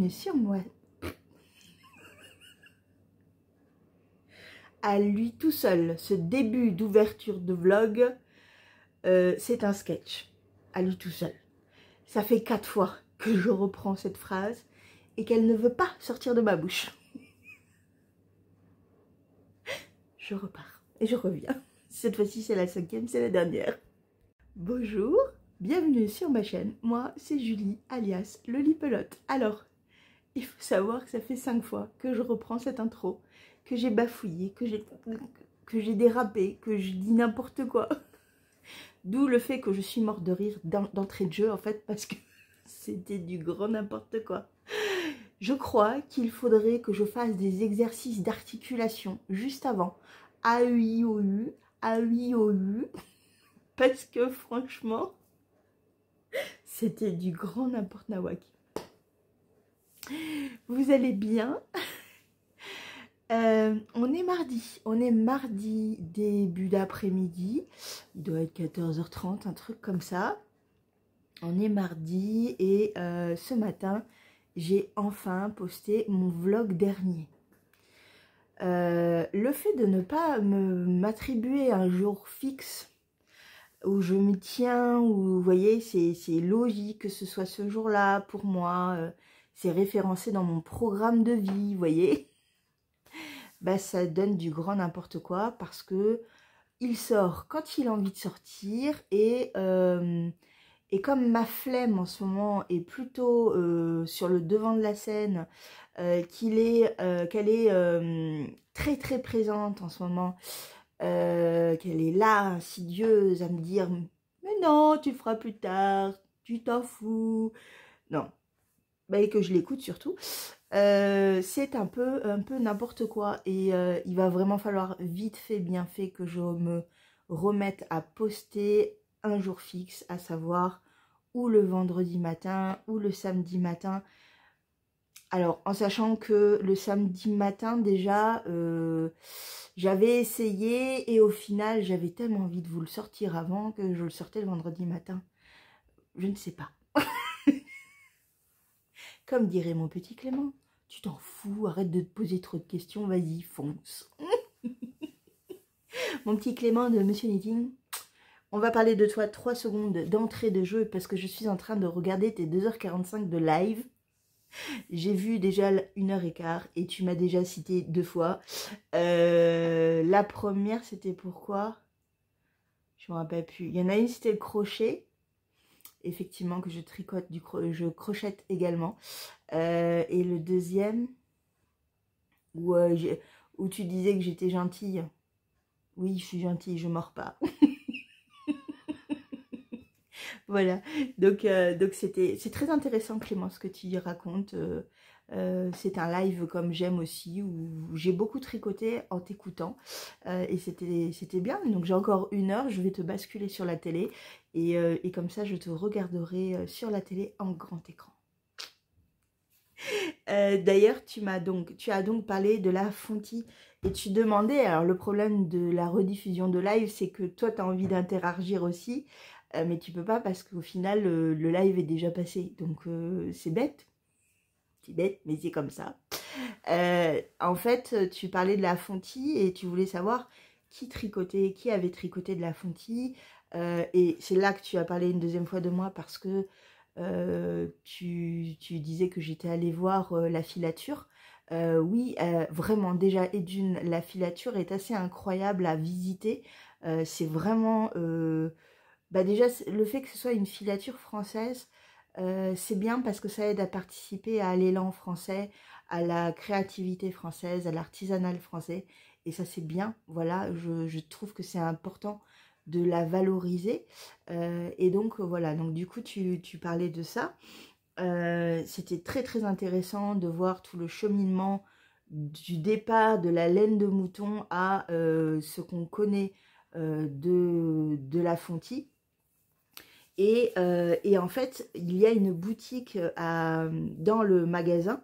bienvenue sur moi. À lui tout seul, ce début d'ouverture de vlog, c'est un sketch. À lui tout seul. Ça fait 4 fois que je reprends cette phrase et qu'elle ne veut pas sortir de ma bouche. Je repars et je reviens. Cette fois-ci, c'est la 5e, c'est la dernière. Bonjour, bienvenue sur ma chaîne. Moi, c'est Julie, alias Lolipelote. Alors, il faut savoir que ça fait 5 fois que je reprends cette intro, que j'ai bafouillé, que j'ai dérapé, que je dis n'importe quoi. D'où le fait que je suis morte de rire d'entrée de jeu, en fait, parce que c'était du grand n'importe quoi. Je crois qu'il faudrait que je fasse des exercices d'articulation juste avant. A-U-I-O-U, A-U-I-O-U, parce que franchement, c'était du grand n'importe nawak. Vous allez bien? On est mardi début d'après-midi, il doit être 14h30, un truc comme ça. On est mardi et ce matin, j'ai enfin posté mon vlog dernier. Le fait de ne pas m'attribuer un jour fixe où je m'y tiens, où vous voyez, c'est logique que ce soit ce jour-là pour moi, c'est référencé dans mon programme de vie, vous voyez. Bah, ça donne du grand n'importe quoi parce que il sort quand il a envie de sortir et comme ma flemme en ce moment est plutôt sur le devant de la scène, qu'elle est très très présente en ce moment, qu'elle est là, insidieuse, à me dire « Mais non, tu le feras plus tard, tu t'en fous ». Non, bah, et que je l'écoute surtout. C'est un peu n'importe quoi et il va vraiment falloir vite fait, bien fait que je me remette à poster un jour fixe, à savoir ou le vendredi matin ou le samedi matin. Alors en sachant que le samedi matin déjà j'avais essayé et au final j'avais tellement envie de vous le sortir avant que je le sortais le vendredi matin. Je ne sais pas. Comme dirait mon petit Clément, tu t'en fous, arrête de te poser trop de questions, vas-y, fonce. Mon petit Clément de Monsieur Knitting, on va parler de toi 3 secondes d'entrée de jeu parce que je suis en train de regarder tes 2h45 de live. J'ai vu déjà 1h15 et tu m'as déjà cité 2 fois. La première, c'était pourquoi? Je me rappelle plus. Il y en a une, c'était le crochet. Effectivement, que je tricote, je crochette également. Et le deuxième, où tu disais que j'étais gentille. Oui, je suis gentille, je mords pas. Voilà, donc c'est très intéressant Clément ce que tu y racontes. C'est un live comme j'aime aussi, où j'ai beaucoup tricoté en t'écoutant. Et c'était bien, donc j'ai encore 1 heure, je vais te basculer sur la télé. Et comme ça, je te regarderai sur la télé en grand écran. D'ailleurs, tu as donc parlé de la Fonty et tu demandais, alors le problème de la rediffusion de live, c'est que toi, tu as envie d'interagir aussi, mais tu peux pas parce qu'au final, le live est déjà passé. Donc, c'est bête. C'est bête, mais c'est comme ça. En fait, tu parlais de la Fonty et tu voulais savoir qui avait tricoté de la Fonty. Et c'est là que tu as parlé une deuxième fois de moi parce que tu disais que j'étais allée voir la filature. Oui, vraiment, déjà, et d'une, la filature est assez incroyable à visiter. C'est vraiment... bah déjà, le fait que ce soit une filature française, c'est bien parce que ça aide à participer à l'élan français, à la créativité française, à l'artisanal français. Et ça, c'est bien. Voilà, je trouve que c'est important de la valoriser. Et donc, voilà. Donc, du coup, tu parlais de ça. C'était très, très intéressant de voir tout le cheminement du départ de la laine de mouton à ce qu'on connaît de la Fonty. Et en fait, il y a une boutique dans le magasin.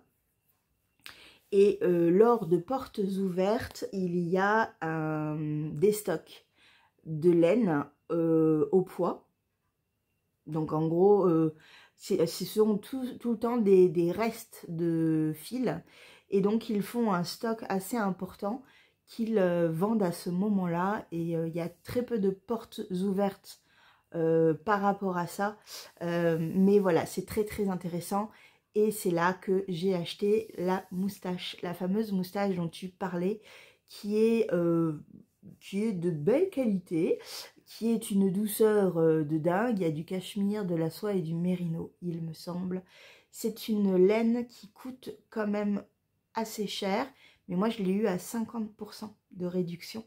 Et lors de portes ouvertes, il y a des stocks de laine au poids. Donc en gros, ce sont tout le temps des restes de fils. Et donc, ils font un stock assez important qu'ils vendent à ce moment-là. Et il y a très peu de portes ouvertes par rapport à ça. Mais voilà, c'est très très intéressant. Et c'est là que j'ai acheté la moustache, la fameuse moustache dont tu parlais, qui est de belle qualité, qui est une douceur de dingue. Il y a du cachemire, de la soie et du mérino, il me semble. C'est une laine qui coûte quand même assez cher, mais moi je l'ai eu à 50% de réduction,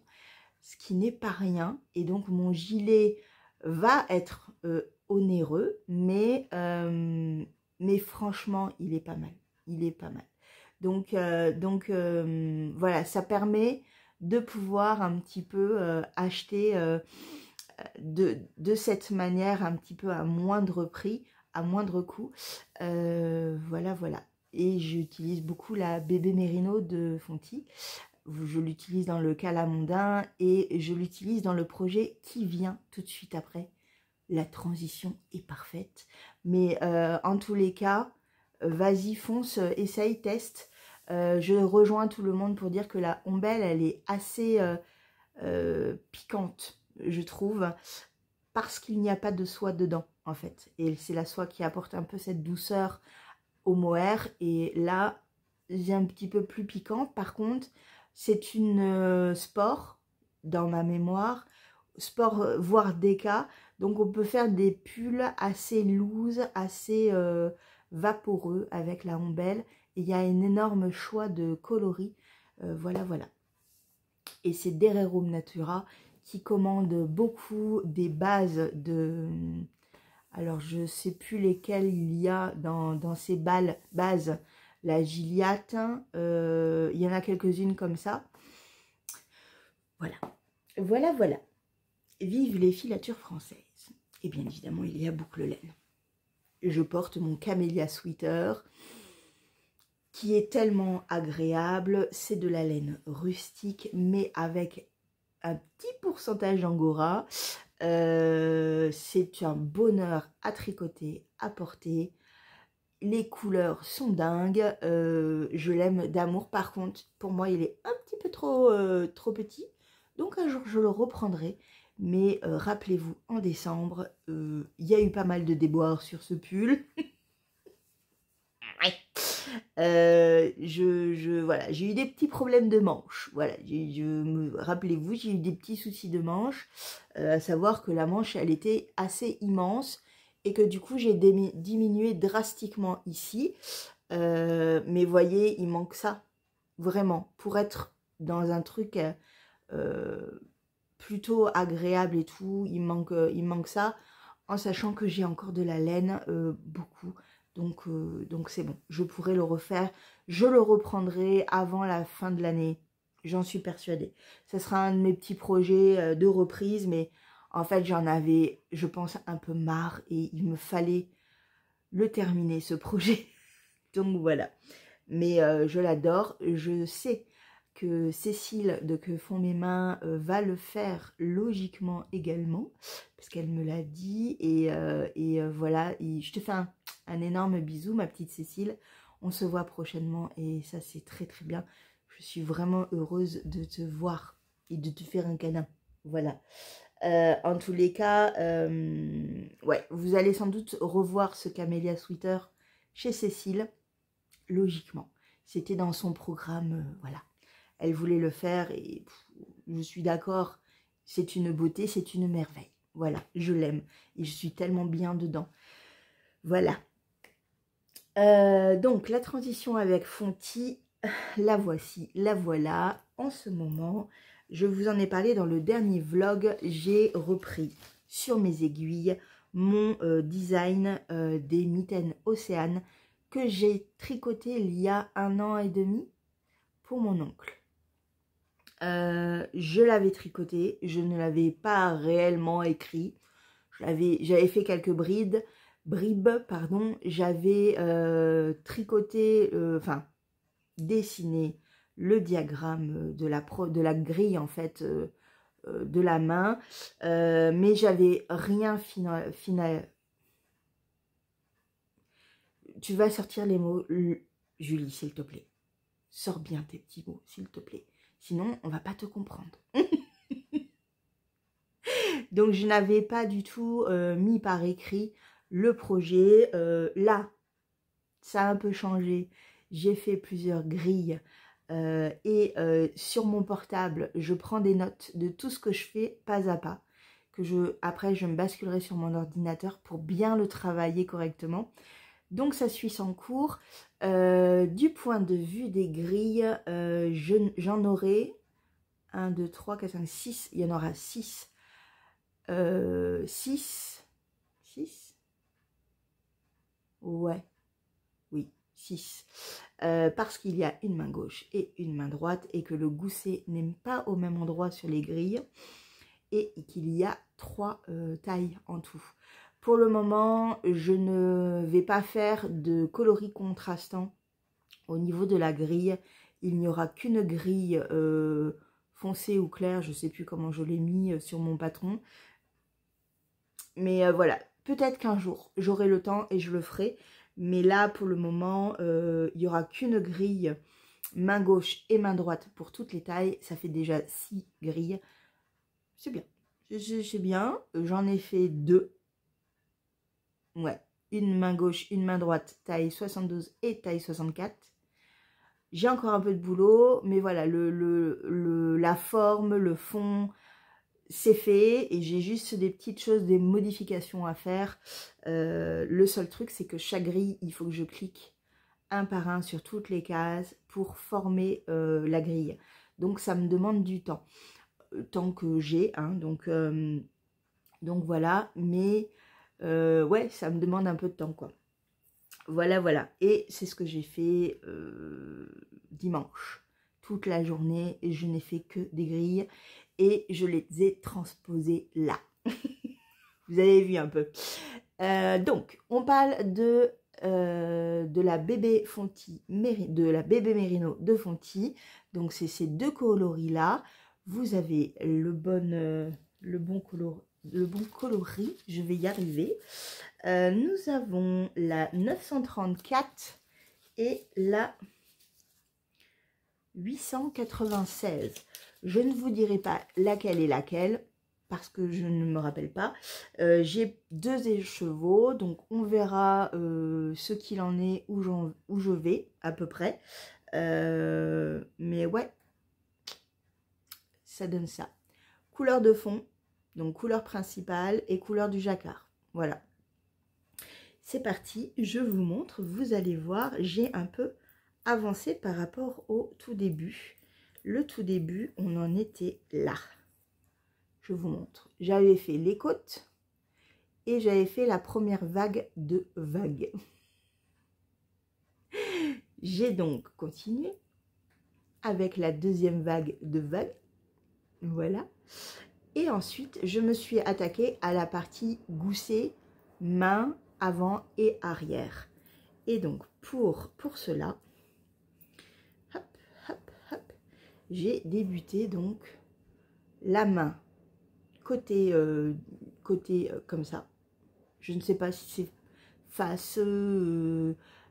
ce qui n'est pas rien. Et donc mon gilet va être onéreux, mais franchement il est pas mal, il est pas mal. Donc voilà, ça permet de pouvoir un petit peu acheter de cette manière, un petit peu à moindre prix, à moindre coût. Voilà, voilà. Et j'utilise beaucoup la bébé Mérino de Fonty. Je l'utilise dans le calamondin et je l'utilise dans le projet qui vient tout de suite après. La transition est parfaite. Mais en tous les cas, vas-y, fonce, essaye, teste. Je rejoins tout le monde pour dire que la ombelle, elle est assez piquante, je trouve, parce qu'il n'y a pas de soie dedans, en fait. Et c'est la soie qui apporte un peu cette douceur au mohair. Et là, j'ai un petit peu plus piquant. Par contre, c'est une sport, dans ma mémoire, sport, voire déca. Donc, on peut faire des pulls assez loose, assez vaporeux avec la ombelle. Et il y a un énorme choix de coloris. Voilà, voilà. Et c'est Dererum Natura qui commande beaucoup des bases de... Alors, je ne sais plus lesquelles il y a dans ces bases. La Gilliatt, il y en a quelques-unes comme ça. Voilà. Voilà, voilà. Vive les filatures françaises. Et bien évidemment, il y a boucle laine. Je porte mon Camellia Sweater, qui est tellement agréable. C'est de la laine rustique, mais avec un petit pourcentage d'angora. C'est un bonheur à tricoter, à porter. Les couleurs sont dingues. Je l'aime d'amour. Par contre, pour moi, il est un petit peu trop petit. Donc un jour, je le reprendrai. Mais rappelez-vous, en décembre, il y a eu pas mal de déboires sur ce pull. Voilà, j'ai eu des petits problèmes de manche. Voilà, rappelez-vous, j'ai eu des petits soucis de manche, à savoir que la manche, elle était assez immense et que du coup, j'ai diminué drastiquement ici. Mais voyez, il manque ça, vraiment, pour être dans un truc plutôt agréable et tout, il manque ça, en sachant que j'ai encore de la laine, beaucoup. Donc c'est bon, je pourrais le refaire. Je le reprendrai avant la fin de l'année. J'en suis persuadée. Ce sera un de mes petits projets de reprise. Mais en fait, j'en avais, je pense, un peu marre. Et il me fallait le terminer, ce projet. Donc voilà. Mais je l'adore. Je sais que Cécile de Que font mes mains va le faire logiquement également, parce qu'elle me l'a dit. Et voilà, je te fais un énorme bisou, ma petite Cécile. On se voit prochainement et ça, c'est très très bien. Je suis vraiment heureuse de te voir et de te faire un câlin. Voilà. En tous les cas, ouais, vous allez sans doute revoir ce Camellia Sweater chez Cécile, logiquement. C'était dans son programme, voilà. Elle voulait le faire et je suis d'accord, c'est une beauté, c'est une merveille. Voilà, je l'aime et je suis tellement bien dedans. Voilà. Donc, la transition avec Fonty, la voici, la voilà. En ce moment, je vous en ai parlé dans le dernier vlog, j'ai repris sur mes aiguilles mon design des mitaines Océane que j'ai tricoté il y a 1 an et demi pour mon oncle. Je l'avais tricoté, je ne l'avais pas réellement écrit. J'avais fait quelques bribes, pardon. J'avais tricoté, enfin dessiné le diagramme de la grille en fait de la main, mais j'avais rien final. tu vas sortir les mots. Julie, s'il te plaît. Sors bien tes petits mots, s'il te plaît. Sinon, on va pas te comprendre. Donc, je n'avais pas du tout mis par écrit le projet. Là, ça a un peu changé. J'ai fait plusieurs grilles. Et sur mon portable, je prends des notes de tout ce que je fais pas à pas. Après, je me basculerai sur mon ordinateur pour bien le travailler correctement. Donc, ça suit son cours. Du point de vue des grilles, j'en aurai 1, 2, 3, 4, 5, 6. Il y en aura 6. 6. 6. Ouais. Oui, 6. Parce qu'il y a une main gauche et une main droite et que le gousset n'est pas au même endroit sur les grilles et qu'il y a 3 tailles en tout. Pour le moment, je ne vais pas faire de coloris contrastant au niveau de la grille. Il n'y aura qu'une grille foncée ou claire, je ne sais plus comment je l'ai mis sur mon patron. Mais voilà, peut-être qu'un jour, j'aurai le temps et je le ferai. Mais là, pour le moment, il n'y aura qu'une grille main gauche et main droite pour toutes les tailles. Ça fait déjà 6 grilles. C'est bien. C'est bien. J'en ai fait 2. Ouais. Une main gauche, une main droite, taille 72 et taille 64. J'ai encore un peu de boulot. Mais voilà, la forme, le fond, c'est fait. Et j'ai juste des petites choses, des modifications à faire. Le seul truc, c'est que chaque grille, il faut que je clique un par un sur toutes les cases pour former la grille. Donc ça me demande du temps. Tant que j'ai, hein, donc voilà, mais ouais, ça me demande un peu de temps, quoi. Voilà, voilà. Et c'est ce que j'ai fait dimanche. Toute la journée, et je n'ai fait que des grilles et je les ai transposées là. Vous avez vu un peu. Donc, on parle de la bébé Fonty, de la bébé Mérino de Fonty. Donc, c'est ces deux coloris-là. Vous avez le bon coloris. Je vais y arriver. Nous avons la 934 et la 896. Je ne vous dirai pas laquelle est laquelle, parce que je ne me rappelle pas. J'ai 2 écheveaux, donc on verra ce qu'il en est, où je vais, à peu près. Mais ouais, ça donne ça. Couleur de fond, donc couleur principale et couleur du jacquard. Voilà. C'est parti, je vous montre. Vous allez voir, j'ai un peu avancé par rapport au tout début. Le tout début, on en était là. Je vous montre. J'avais fait les côtes et j'avais fait la première vague de vagues. J'ai donc continué avec la deuxième vague de vagues. Voilà. Et ensuite, je me suis attaquée à la partie gousset, main, avant et arrière. Et donc, pour cela, hop, hop, hop, j'ai débuté donc la main côté comme ça. Je ne sais pas si c'est face,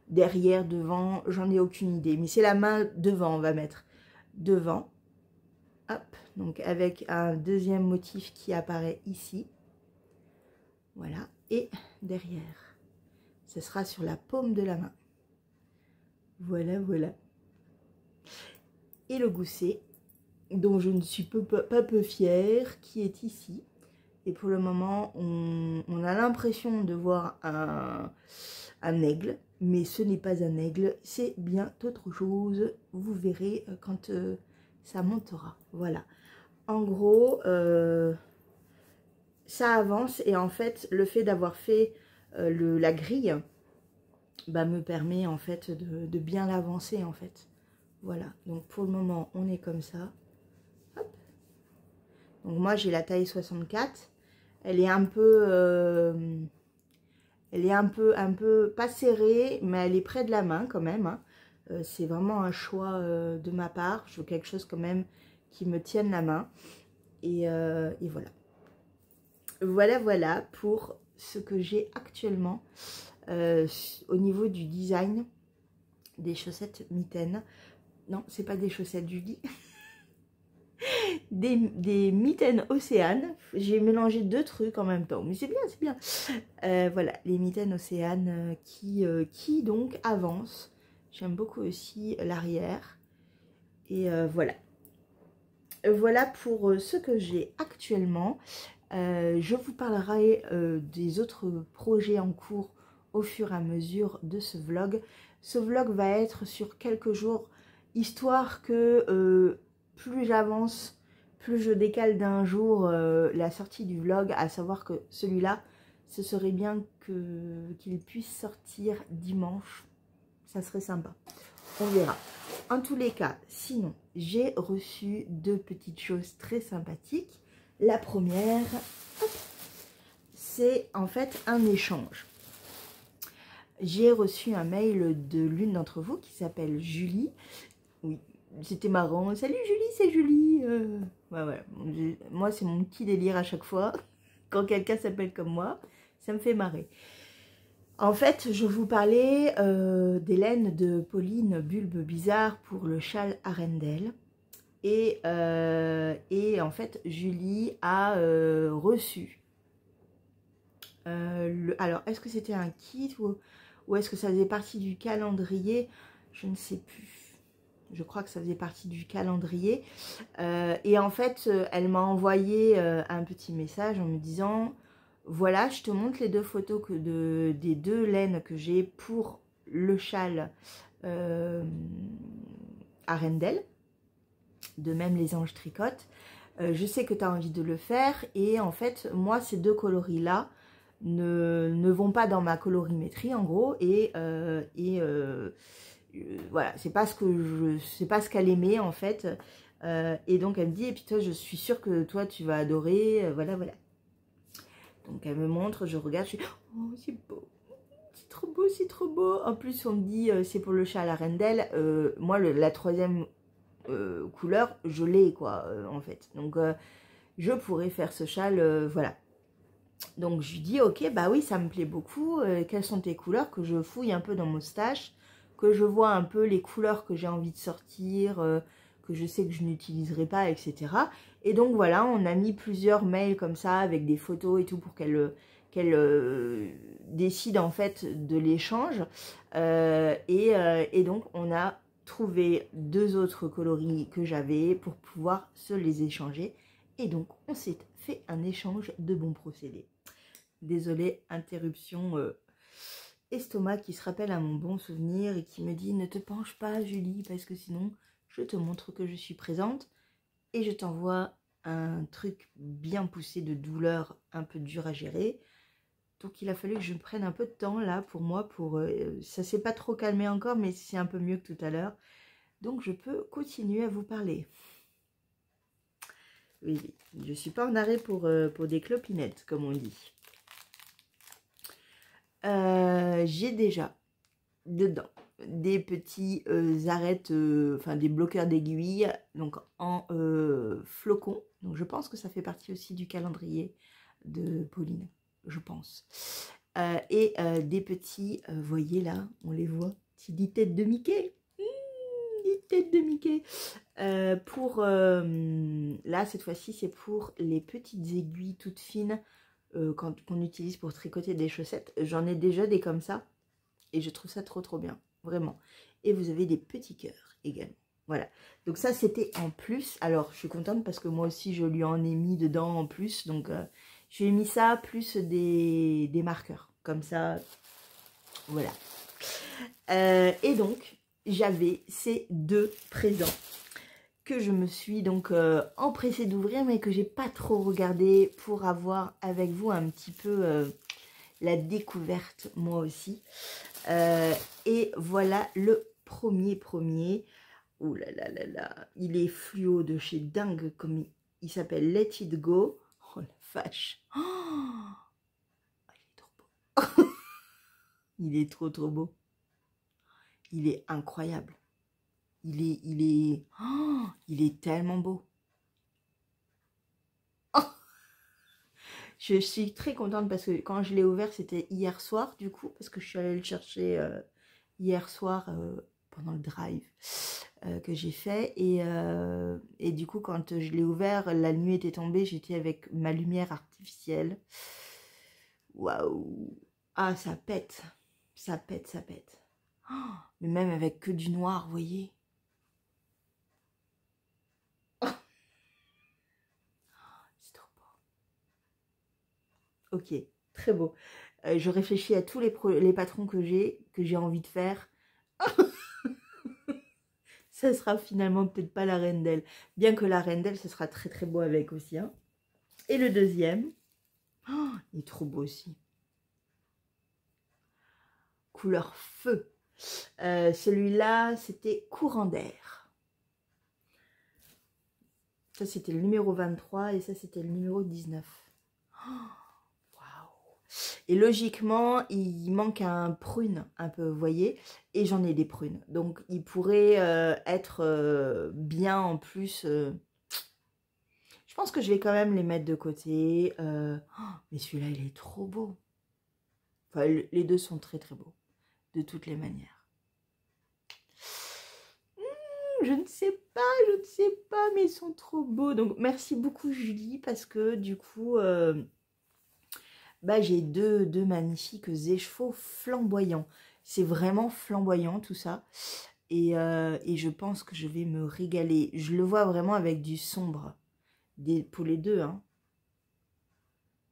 derrière, devant, j'en ai aucune idée. Mais c'est la main devant, on va mettre devant. Hop, donc avec un deuxième motif qui apparaît ici. Voilà, et derrière. Ce sera sur la paume de la main. Voilà, voilà. Et le gousset, dont je ne suis pas peu fière, qui est ici. Et pour le moment, on a l'impression de voir un aigle, mais ce n'est pas un aigle, c'est bien autre chose. Vous verrez quand ça montera. Voilà. En gros, ça avance et en fait, le fait d'avoir fait la grille bah, me permet en fait de bien l'avancer en fait. Voilà. Donc pour le moment, on est comme ça. Hop. Donc moi, j'ai la taille 64. Elle est un peu pas serrée, mais elle est près de la main quand même. Hein. C'est vraiment un choix de ma part. Je veux quelque chose quand même qui me tienne la main. Et voilà. Voilà pour ce que j'ai actuellement au niveau du design des chaussettes mitaines. Non, c'est pas des chaussettes Julie. des mitaines Océane. J'ai mélangé deux trucs en même temps, mais c'est bien, c'est bien. Voilà, les mitaines Océane qui donc avancent. J'aime beaucoup aussi l'arrière. Et voilà. Voilà pour ce que j'ai actuellement. Je vous parlerai des autres projets en cours au fur et à mesure de ce vlog. Ce vlog va être sur quelques jours, histoire que plus j'avance, plus je décale d'un jour la sortie du vlog, à savoir que celui-là, ce serait bien qu'il puisse sortir dimanche. Ça serait sympa. On verra. En tous les cas, sinon, j'ai reçu deux petites choses très sympathiques. La première, c'est en fait un échange. J'ai reçu un mail de l'une d'entre vous qui s'appelle Julie. Oui, c'était marrant. Salut Julie, c'est Julie. Ouais. Moi, c'est mon petit délire à chaque fois. Quand quelqu'un s'appelle comme moi, ça me fait marrer. En fait, je vous parlais des laines de Pauline Bulbe Bizarre pour le châle Arendelle. Et en fait, Julie a reçu. Alors, est-ce que c'était un kit ou est-ce que ça faisait partie du calendrier? Je ne sais plus. Je crois que ça faisait partie du calendrier. Et en fait, elle m'a envoyé un petit message en me disant... Voilà, je te montre les deux photos des deux laines que j'ai pour le châle Arendelle. De même, les anges tricotent. Je sais que tu as envie de le faire. Et en fait, moi, ces deux coloris-là ne vont pas dans ma colorimétrie, en gros. Voilà, c'est pas ce qu'elle aimait, en fait. Et donc, elle me dit, et puis toi, je suis sûre que toi, tu vas adorer. Voilà. Donc elle me montre, je regarde, je suis oh c'est beau, c'est trop beau, c'est trop beau. En plus on me dit c'est pour le châle Arendelle. Moi la troisième couleur je l'ai quoi en fait. Donc je pourrais faire ce châle, voilà. Donc je lui dis ok bah oui ça me plaît beaucoup. Quelles sont tes couleurs, que je fouille un peu dans mon stash, que je vois un peu les couleurs que j'ai envie de sortir, que je sais que je n'utiliserai pas, etc. Et donc voilà, on a mis plusieurs mails comme ça avec des photos et tout pour qu'elle décide en fait de l'échange. Et donc on a trouvé deux autres coloris que j'avais pour pouvoir se les échanger. Et donc on s'est fait un échange de bons procédés. Désolée, interruption estomac qui se rappelle à mon bon souvenir et qui me dit ne te penche pas Julie parce que sinon je te montre que je suis présente et je t'envoie un truc bien poussé de douleur un peu dur à gérer. Donc il a fallu que je prenne un peu de temps là pour moi, ça s'est pas trop calmé encore mais c'est un peu mieux que tout à l'heure. Donc je peux continuer à vous parler. Oui, je suis pas en arrêt pour des clopinettes comme on dit. J'ai déjà dedans des petits arêtes, enfin des bloqueurs d'aiguilles, donc en flocons. Donc je pense que ça fait partie aussi du calendrier de Pauline, je pense. Et des petits, voyez là, on les voit, des têtes de Mickey. Des têtes de Mickey. Là, cette fois-ci, c'est pour les petites aiguilles toutes fines qu'on utilise pour tricoter des chaussettes. J'en ai déjà des comme ça. Et je trouve ça trop bien, vraiment. Et vous avez des petits cœurs également. Voilà. Donc ça, c'était en plus. Alors, je suis contente parce que moi aussi, je lui en ai mis dedans en plus. Donc, je lui ai mis ça plus des marqueurs. Comme ça, voilà. Et donc, j'avais ces deux présents que je me suis donc empressée d'ouvrir, mais que j'ai pas trop regardé pour avoir avec vous un petit peu la découverte, moi aussi. Et voilà le premier. Ouh là là là là, il est fluo de chez dingue, comme il s'appelle Let It Go. Oh la vache. Oh, il est trop beau. Il est trop beau. Il est incroyable. Il est tellement beau. Oh, Je suis très contente parce que quand je l'ai ouvert, c'était hier soir du coup, parce que je suis allée le chercher hier soir pendant le drive que j'ai fait. Et du coup, quand je l'ai ouvert, la nuit était tombée, j'étais avec ma lumière artificielle. Waouh! Ah, ça pète, ça pète, ça pète. Oh, mais même avec que du noir, vous voyez? C'est trop beau. Ok, très beau. Je réfléchis à tous les patrons que j'ai envie de faire. Ça sera finalement peut-être pas la reine d'elle. Bien que la reine d'elle, ce sera très très beau avec aussi. Hein. Et le deuxième, oh, il est trop beau aussi. Couleur feu. Celui-là, c'était courant d'air. Ça, c'était le numéro 23 et ça, c'était le numéro 19. Oh, et logiquement, il manque un prune, un peu, vous voyez, et j'en ai des prunes. Donc, il pourrait être bien en plus. Je pense que je vais quand même les mettre de côté. Oh, mais celui-là, il est trop beau. Enfin, les deux sont très, très beaux, de toutes les manières. Je ne sais pas, mais ils sont trop beaux. Donc, merci beaucoup, Julie, parce que du coup... bah, j'ai deux magnifiques écheveaux flamboyants. C'est vraiment flamboyant tout ça. Et je pense que je vais me régaler. Je le vois vraiment avec du sombre. Pour les deux. Hein.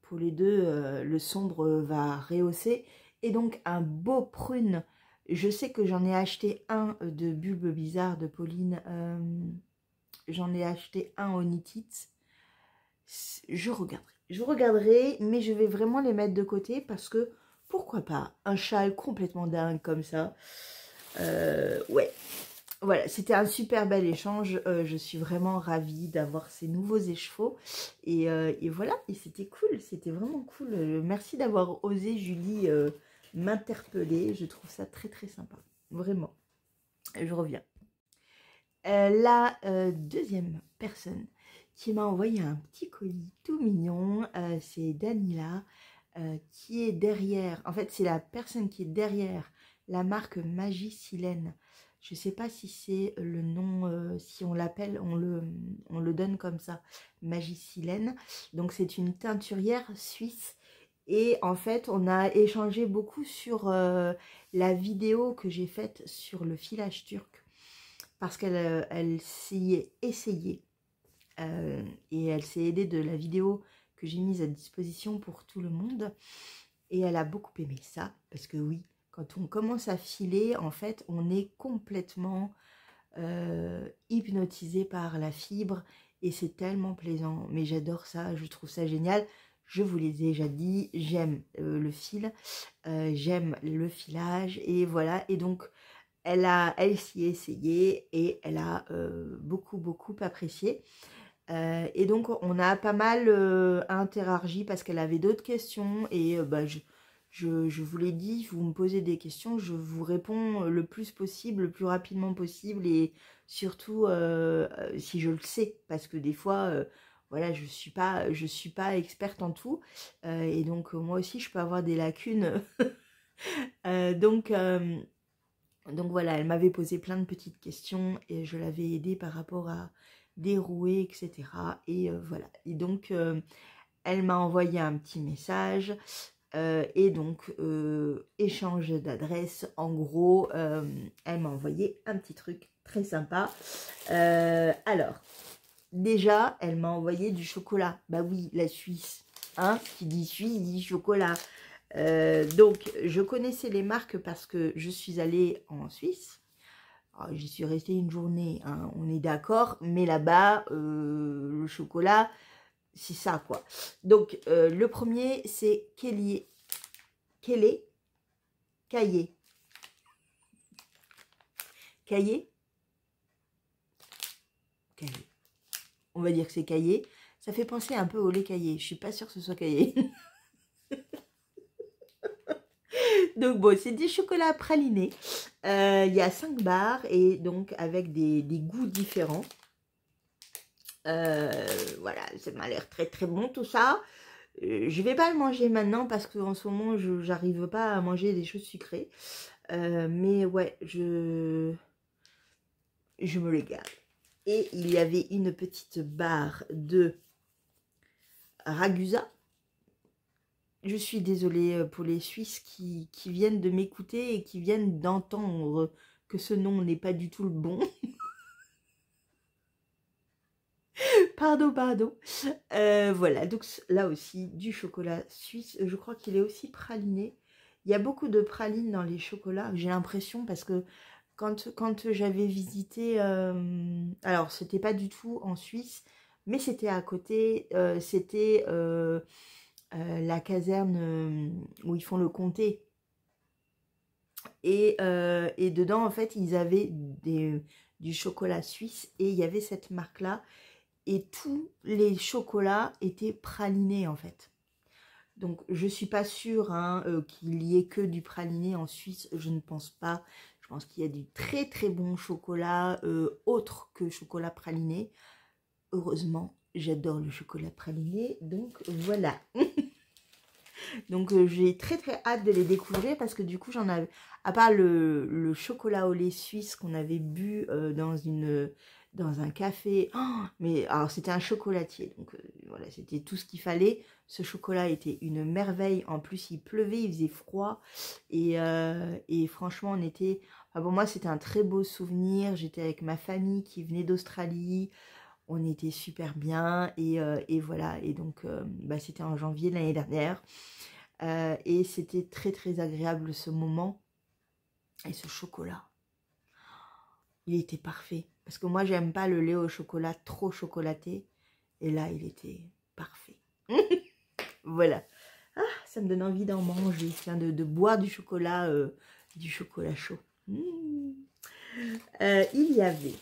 Pour les deux, le sombre va rehausser. Et donc un beau prune. Je sais que j'en ai acheté un de Bulbe Bizarre de Pauline. J'en ai acheté un au Knit-It. Je regarderai, mais je vais vraiment les mettre de côté parce que, pourquoi pas, un châle complètement dingue comme ça. Ouais, voilà, c'était un super bel échange. Je suis vraiment ravie d'avoir ces nouveaux écheveaux. Et voilà, et c'était cool, c'était vraiment cool. Merci d'avoir osé, Julie, m'interpeller. Je trouve ça très très sympa, vraiment. Je reviens. La deuxième personne qui m'a envoyé un petit colis tout mignon, c'est Danila, qui est derrière, en fait c'est la personne qui est derrière la marque Magicilène. Je ne sais pas si c'est le nom, si on l'appelle, on le donne comme ça, Magicilène. Donc c'est une teinturière suisse. Et en fait, on a échangé beaucoup sur la vidéo que j'ai faite sur le filage turc. Parce qu'elle s'y est essayée. Et elle s'est aidée de la vidéo que j'ai mise à disposition pour tout le monde. Et elle a beaucoup aimé ça. Parce que oui, quand on commence à filer, en fait, on est complètement hypnotisé par la fibre. Et c'est tellement plaisant. Mais j'adore ça, je trouve ça génial. Je vous l'ai déjà dit, j'aime le fil, j'aime le filage. Et voilà, et donc... Elle s'y est essayée et elle a beaucoup apprécié. Et donc, on a pas mal interagi parce qu'elle avait d'autres questions. Et bah, je vous l'ai dit, vous me posez des questions, je vous réponds le plus possible, le plus rapidement possible. Et surtout, si je le sais, parce que des fois... voilà, je suis pas experte en tout. Et donc, moi aussi, je peux avoir des lacunes. Donc voilà, elle m'avait posé plein de petites questions et je l'avais aidée par rapport à dérouer, etc. Et voilà. Et donc, elle m'a envoyé un petit message et donc, échange d'adresse. En gros, elle m'a envoyé un petit truc très sympa. Alors, déjà, elle m'a envoyé du chocolat. Bah oui, la Suisse. Hein, qui dit Suisse, dit chocolat. Donc, je connaissais les marques parce que je suis allée en Suisse. J'y suis restée une journée, hein, on est d'accord. Mais là-bas, le chocolat, c'est ça, quoi. Donc, le premier, c'est Caillé. Caillé. Caillé. Caillé. Caillé. On va dire que c'est Caillé. Ça fait penser un peu au lait Caillé. Je suis pas sûre que ce soit Caillé. Donc bon, c'est des chocolats pralinés. Il y a 5 barres et donc avec des goûts différents. Voilà, ça m'a l'air très très bon tout ça. je vais pas le manger maintenant parce qu'en ce moment, j'arrive pas à manger des choses sucrées. Mais ouais, je me régale. Et il y avait une petite barre de Ragusa. Je suis désolée pour les Suisses qui viennent de m'écouter et qui viennent d'entendre que ce nom n'est pas du tout le bon. Pardon, pardon. Voilà, donc là aussi, du chocolat suisse. Je crois qu'il est aussi praliné. Il y a beaucoup de pralines dans les chocolats, j'ai l'impression, parce que quand j'avais visité... alors, c'était pas du tout en Suisse, mais c'était à côté. C'était la caserne où ils font le comté. Et dedans, en fait, ils avaient du chocolat suisse et il y avait cette marque-là. Et tous les chocolats étaient pralinés, en fait. Donc, je ne suis pas sûre hein, qu'il y ait que du praliné en Suisse. Je ne pense pas. Je pense qu'il y a du très, très bon chocolat autre que chocolat praliné. Heureusement, j'adore le chocolat praliné. Donc, voilà. Donc, j'ai très, très hâte de les découvrir parce que du coup, j'en avais... À part le chocolat au lait suisse qu'on avait bu dans un café. Oh, mais alors, c'était un chocolatier. Donc, voilà, c'était tout ce qu'il fallait. Ce chocolat était une merveille. En plus, il pleuvait, il faisait froid. Et franchement, on était... Enfin, pour moi, c'était un très beau souvenir. J'étais avec ma famille qui venait d'Australie. On était super bien. Et voilà. Et donc, bah, c'était en janvier de l'année dernière. Et c'était très, très agréable ce moment. Et ce chocolat, il était parfait. Parce que moi, j'aime pas le lait au chocolat trop chocolaté. Et là, il était parfait. Voilà. Ah, ça me donne envie d'en manger. De boire du chocolat chaud. Il y avait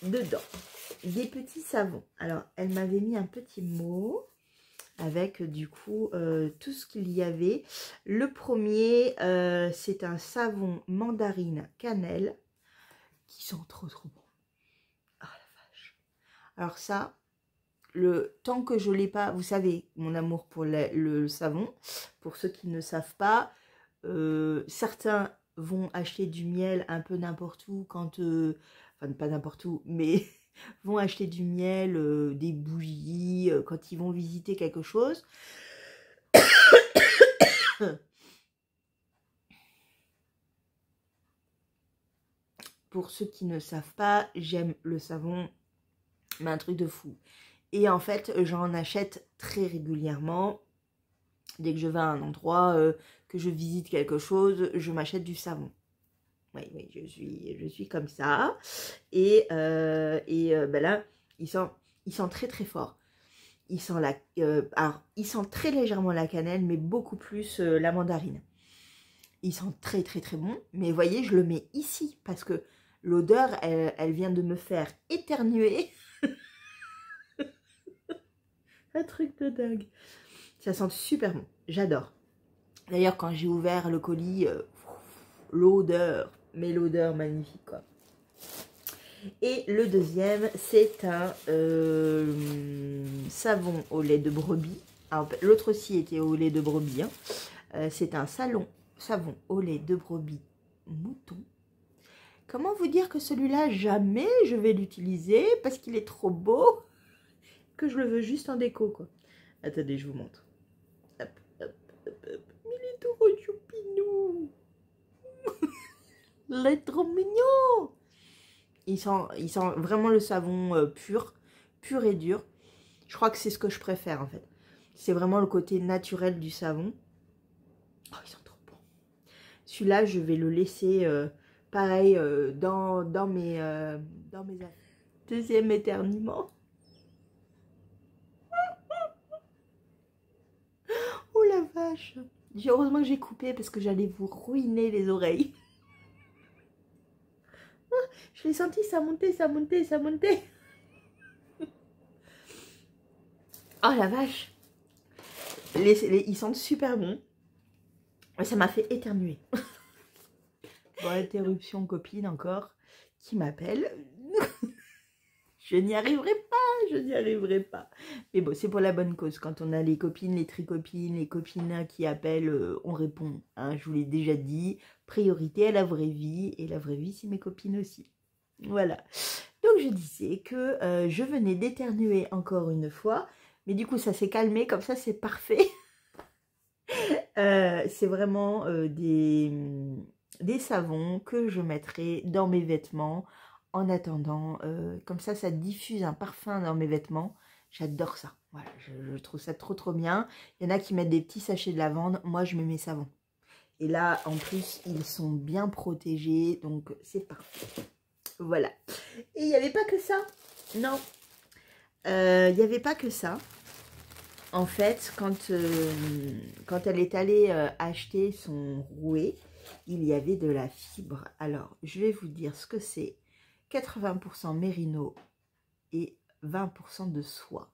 dedans des petits savons. Alors, elle m'avait mis un petit mot avec du coup tout ce qu'il y avait. Le premier, c'est un savon mandarine cannelle qui sent trop trop bon. Ah la vache. Alors ça, tant que je l'ai pas, vous savez mon amour pour le savon. Pour ceux qui ne savent pas, certains vont acheter du miel un peu n'importe où quand, enfin pas n'importe où, mais vont acheter du miel, des bougies, quand ils vont visiter quelque chose. Pour ceux qui ne savent pas, j'aime le savon, mais un truc de fou. Et en fait, j'en achète très régulièrement. Dès que je vais à un endroit, que je visite quelque chose, je m'achète du savon. Oui, oui, je suis comme ça. Et ben là, il sent très très fort. Il sent alors, il sent très légèrement la cannelle, mais beaucoup plus la mandarine. Il sent très très très bon. Mais vous voyez, je le mets ici parce que l'odeur, elle vient de me faire éternuer. Un truc de dingue. Ça sent super bon. J'adore. D'ailleurs, quand j'ai ouvert le colis, l'odeur, mais l'odeur magnifique quoi. Et le deuxième, c'est un savon au lait de brebis. L'autre aussi était au lait de brebis. Hein. C'est un savon au lait de brebis mouton. Comment vous dire que celui-là, jamais je vais l'utiliser parce qu'il est trop beau que je le veux juste en déco, quoi. Attendez, je vous montre. Hop, hop, hop, hop. Il est trop choupinou. Il est trop mignon. Il sent vraiment le savon pur et dur. Je crois que c'est ce que je préfère, en fait. C'est vraiment le côté naturel du savon. Oh, ils sont trop bons. Celui-là, je vais le laisser, pareil, dans mes affaires. Deuxième éternuement. Oh la vache. Heureusement que j'ai coupé parce que j'allais vous ruiner les oreilles. Je l'ai senti, ça montait, ça montait, ça montait. Oh la vache. Ils sentent super bon. Ça m'a fait éternuer. Bon, interruption copine encore qui m'appelle. Je n'y arriverai pas, je n'y arriverai pas. Mais bon, c'est pour la bonne cause. Quand on a les copines, les tricopines, les copines qui appellent, on répond. Hein, je vous l'ai déjà dit, priorité à la vraie vie. Et la vraie vie, c'est mes copines aussi. Voilà. Donc, je disais que je venais d'éternuer encore une fois. Mais du coup, ça s'est calmé. Comme ça, c'est parfait. C'est vraiment des savons que je mettrai dans mes vêtements en attendant. Comme ça diffuse un parfum dans mes vêtements. J'adore ça. Voilà, je trouve ça trop bien. Il y en a qui mettent des petits sachets de lavande. Moi, je mets mes savons. Et là, en plus, ils sont bien protégés. Donc, c'est parfait. Voilà. Et il n'y avait pas que ça. Non. Il n'y avait pas que ça. En fait, quand elle est allée acheter son rouet, il y avait de la fibre. Alors, je vais vous dire ce que c'est. 80% mérino et 20% de soie.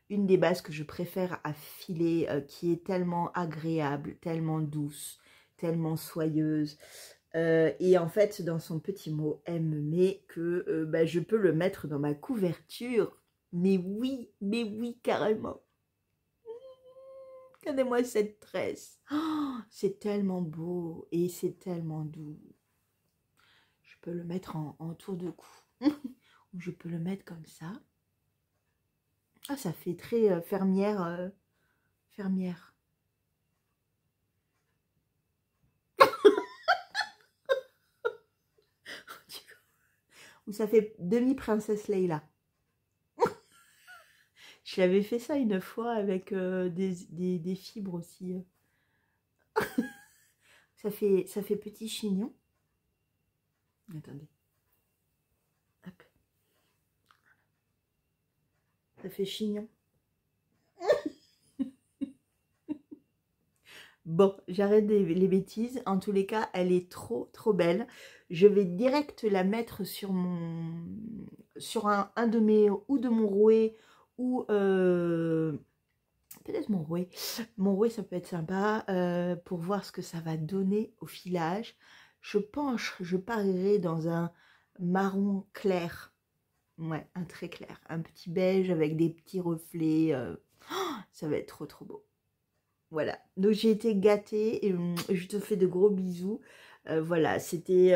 Une des bases que je préfère à filer, qui est tellement agréable, tellement douce, tellement soyeuse. Et en fait, dans son petit mot, elle me met que je peux le mettre dans ma couverture. Mais oui, carrément. Regardez-moi cette tresse. Oh, c'est tellement beau et c'est tellement doux. Je peux le mettre en tour de cou. Ou je peux le mettre comme ça. Ah, ça fait très fermière. Fermière. Ou ça fait demi-princesse Leila. Je l'avais fait ça une fois avec des fibres aussi. ça fait petit chignon. Attendez. Hop. Ça fait chignon. Bon, j'arrête les bêtises. En tous les cas, elle est trop belle. Je vais direct la mettre sur un de mes, ou de mon rouet, ou peut-être mon rouet. Mon rouet, ça peut être sympa pour voir ce que ça va donner au filage. Je parierai dans un marron clair. Ouais, un très clair. Un petit beige avec des petits reflets. Ça va être trop beau. Voilà, donc j'ai été gâtée et je te fais de gros bisous. Voilà, c'était,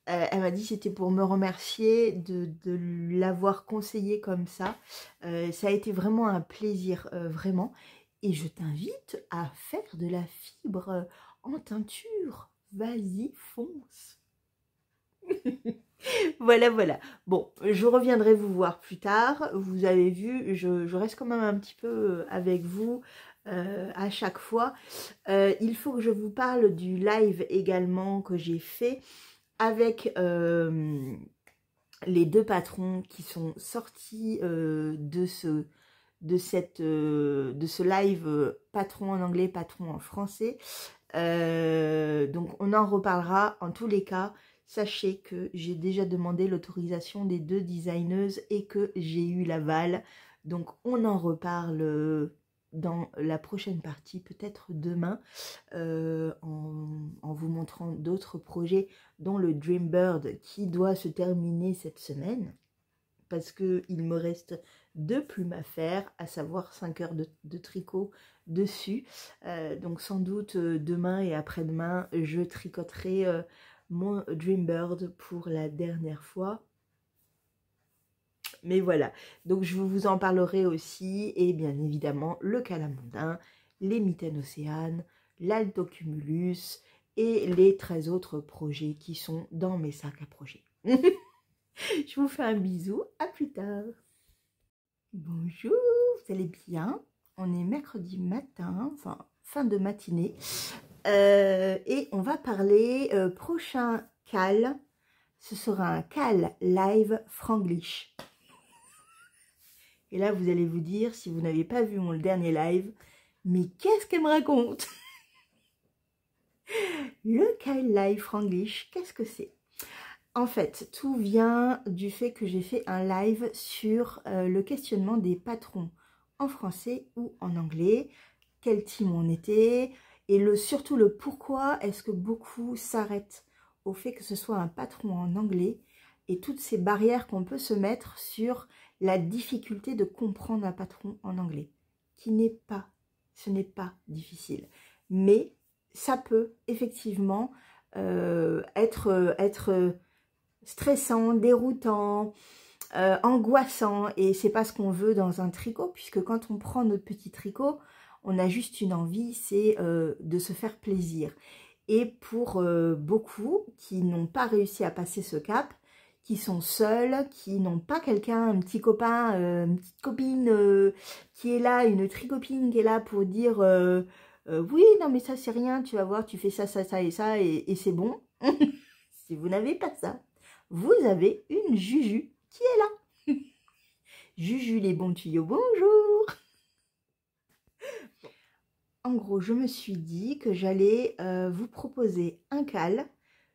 elle m'a dit c'était pour me remercier de l'avoir conseillé comme ça. Ça a été vraiment un plaisir, vraiment. Et je t'invite à faire de la fibre en teinture. Vas-y, fonce. Voilà. Bon, je reviendrai vous voir plus tard. Vous avez vu, je reste quand même un petit peu avec vous à chaque fois. Il faut que je vous parle du live également que j'ai fait avec les deux patrons qui sont sortis de ce live patron en anglais, patron en français. Donc on en reparlera. En tous les cas, sachez que j'ai déjà demandé l'autorisation des deux designeuses et que j'ai eu l'aval. Donc on en reparle dans la prochaine partie, peut-être demain, en vous montrant d'autres projets, dont le Dreambird qui doit se terminer cette semaine. Parce qu'il me reste 2 plumes à faire, à savoir 5 heures de tricot dessus. Donc sans doute demain et après-demain, je tricoterai mon Dreambird pour la dernière fois. Mais voilà, donc je vous en parlerai aussi, et bien évidemment le calamondin, les mitaines océanes, l'altocumulus et les 13 autres projets qui sont dans mes sacs à projets. Je vous fais un bisou, à plus tard. Bonjour, vous allez bien? On est mercredi matin, enfin fin de matinée, et on va parler prochain cal. Ce sera un cal live franglish. Et là, vous allez vous dire, si vous n'avez pas vu mon dernier live, mais qu'est-ce qu'elle me raconte? Le cal live franglish, qu'est-ce que c'est? En fait, tout vient du fait que j'ai fait un live sur le questionnement des patrons en français ou en anglais, quel team on était, et surtout le pourquoi est-ce que beaucoup s'arrêtent au fait que ce soit un patron en anglais, et toutes ces barrières qu'on peut se mettre sur la difficulté de comprendre un patron en anglais, ce n'est pas difficile. Mais ça peut effectivement être stressant, déroutant, angoissant, et c'est pas ce qu'on veut dans un tricot, puisque quand on prend notre petit tricot, on a juste une envie, c'est de se faire plaisir. Et pour beaucoup qui n'ont pas réussi à passer ce cap, qui sont seuls, qui n'ont pas quelqu'un, un petit copain, une petite copine qui est là, une tricopine qui est là pour dire oui, non mais ça c'est rien, tu vas voir, tu fais ça, ça, ça et ça, et c'est bon. Si vous n'avez pas ça, vous avez une Juju qui est là. Juju les bons tuyaux, bonjour. En gros, je me suis dit que j'allais vous proposer un cal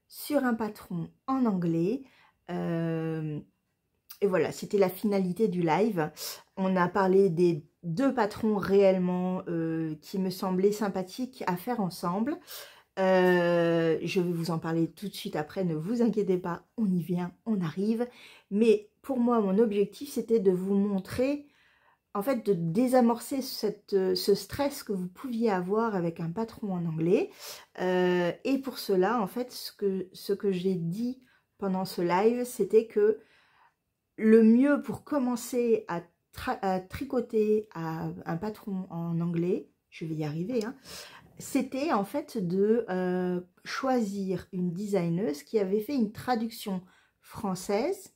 sur un patron en anglais. Et voilà, c'était la finalité du live. On a parlé des 2 patrons réellement qui me semblaient sympathiques à faire ensemble. Je vais vous en parler tout de suite après, ne vous inquiétez pas, on y vient, on arrive. Mais pour moi, mon objectif, c'était de vous montrer, en fait, de désamorcer ce stress que vous pouviez avoir avec un patron en anglais. Et pour cela, en fait, ce que j'ai dit pendant ce live, c'était que le mieux pour commencer à tricoter un patron en anglais, je vais y arriver, hein, c'était en fait de choisir une designeuse qui avait fait une traduction française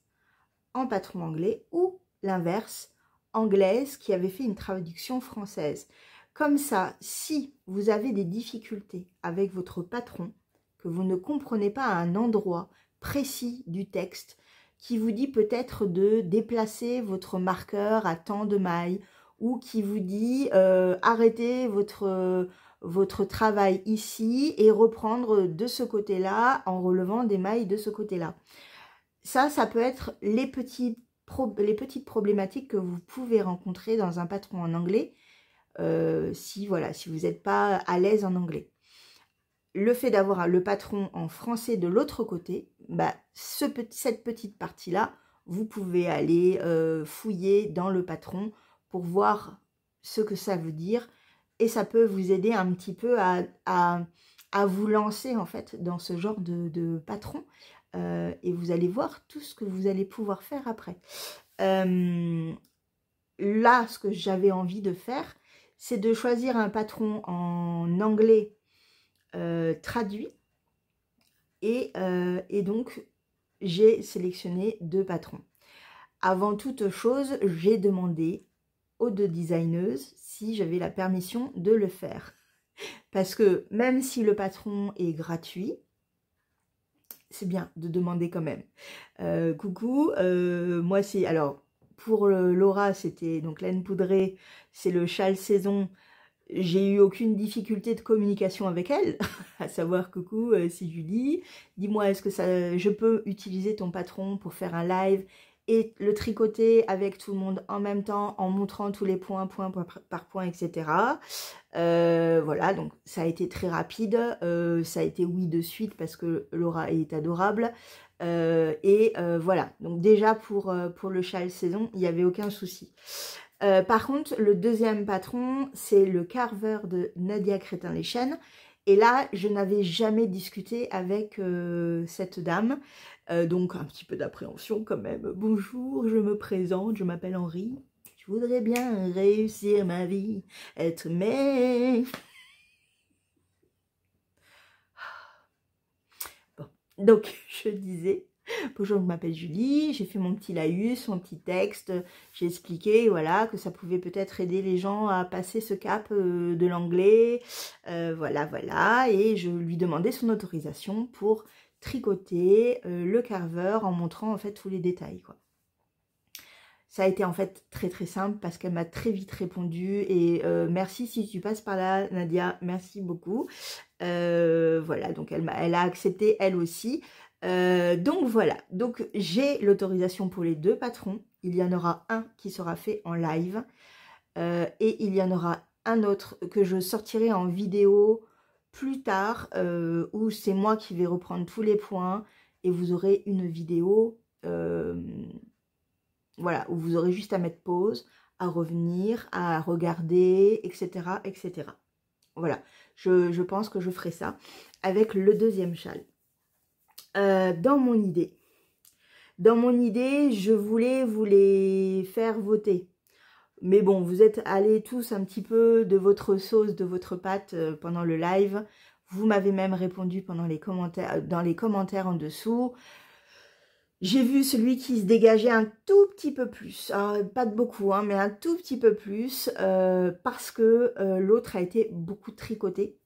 en patron anglais, ou l'inverse, anglaise qui avait fait une traduction française. Comme ça, si vous avez des difficultés avec votre patron, que vous ne comprenez pas un endroit précis du texte, qui vous dit peut-être de déplacer votre marqueur à tant de mailles, ou qui vous dit arrêtez votre travail ici et reprendre de ce côté-là en relevant des mailles de ce côté-là. Ça peut être les petites problématiques que vous pouvez rencontrer dans un patron en anglais si vous n'êtes pas à l'aise en anglais. Le fait d'avoir le patron en français de l'autre côté, bah, cette petite partie-là, vous pouvez aller fouiller dans le patron pour voir ce que ça veut dire, et ça peut vous aider un petit peu à vous lancer en fait dans ce genre de patron, et vous allez voir tout ce que vous allez pouvoir faire après. Là, ce que j'avais envie de faire, c'est de choisir un patron en anglais traduit, et donc j'ai sélectionné 2 patrons. Avant toute chose, j'ai demandé aux 2 designeuses si j'avais la permission de le faire, parce que même si le patron est gratuit, c'est bien de demander quand même. Coucou, moi c'est, alors pour Laura c'était donc laine poudrée, c'est le châle saison. J'ai eu aucune difficulté de communication avec elle, à savoir coucou, c'est Julie, dis-moi est-ce que je peux utiliser ton patron pour faire un live et le tricoter avec tout le monde en même temps, en montrant tous les points, point par point, etc. Voilà, donc ça a été très rapide, ça a été oui de suite parce que Laura est adorable. Voilà, donc déjà pour le châle saison, il n'y avait aucun souci. Par contre, le deuxième patron, c'est le Carver de Nadia Crétin-les-Chênes. Et là, je n'avais jamais discuté avec cette dame. Donc, un petit peu d'appréhension quand même. Bonjour, je me présente, je m'appelle Henri. Je voudrais bien réussir ma vie, être aimée. Bon, donc, je disais... Bonjour, je m'appelle Julie, j'ai fait mon petit laïus, mon petit texte, j'ai expliqué voilà, que ça pouvait peut-être aider les gens à passer ce cap de l'anglais, voilà, et je lui demandais son autorisation pour tricoter le carver en montrant en fait tous les détails, quoi. Ça a été en fait très très simple parce qu'elle m'a très vite répondu, et merci si tu passes par là Nadia, merci beaucoup. Voilà, donc elle a accepté elle aussi. Donc voilà, donc j'ai l'autorisation pour les 2 patrons. Il y en aura un qui sera fait en live et il y en aura un autre que je sortirai en vidéo plus tard où c'est moi qui vais reprendre tous les points et vous aurez une vidéo Voilà, où vous aurez juste à mettre pause, à revenir, à regarder, etc. etc. Voilà, je pense que je ferai ça avec le deuxième châle. Dans mon idée, je voulais vous les faire voter. Mais bon, vous êtes allés tous un petit peu de votre sauce, de votre pâte pendant le live. Vous m'avez même répondu pendant les commentaires, dans les commentaires en dessous. J'ai vu celui qui se dégageait un tout petit peu plus. Alors, pas de beaucoup, hein, mais un tout petit peu plus. Parce que l'autre a été beaucoup tricoté.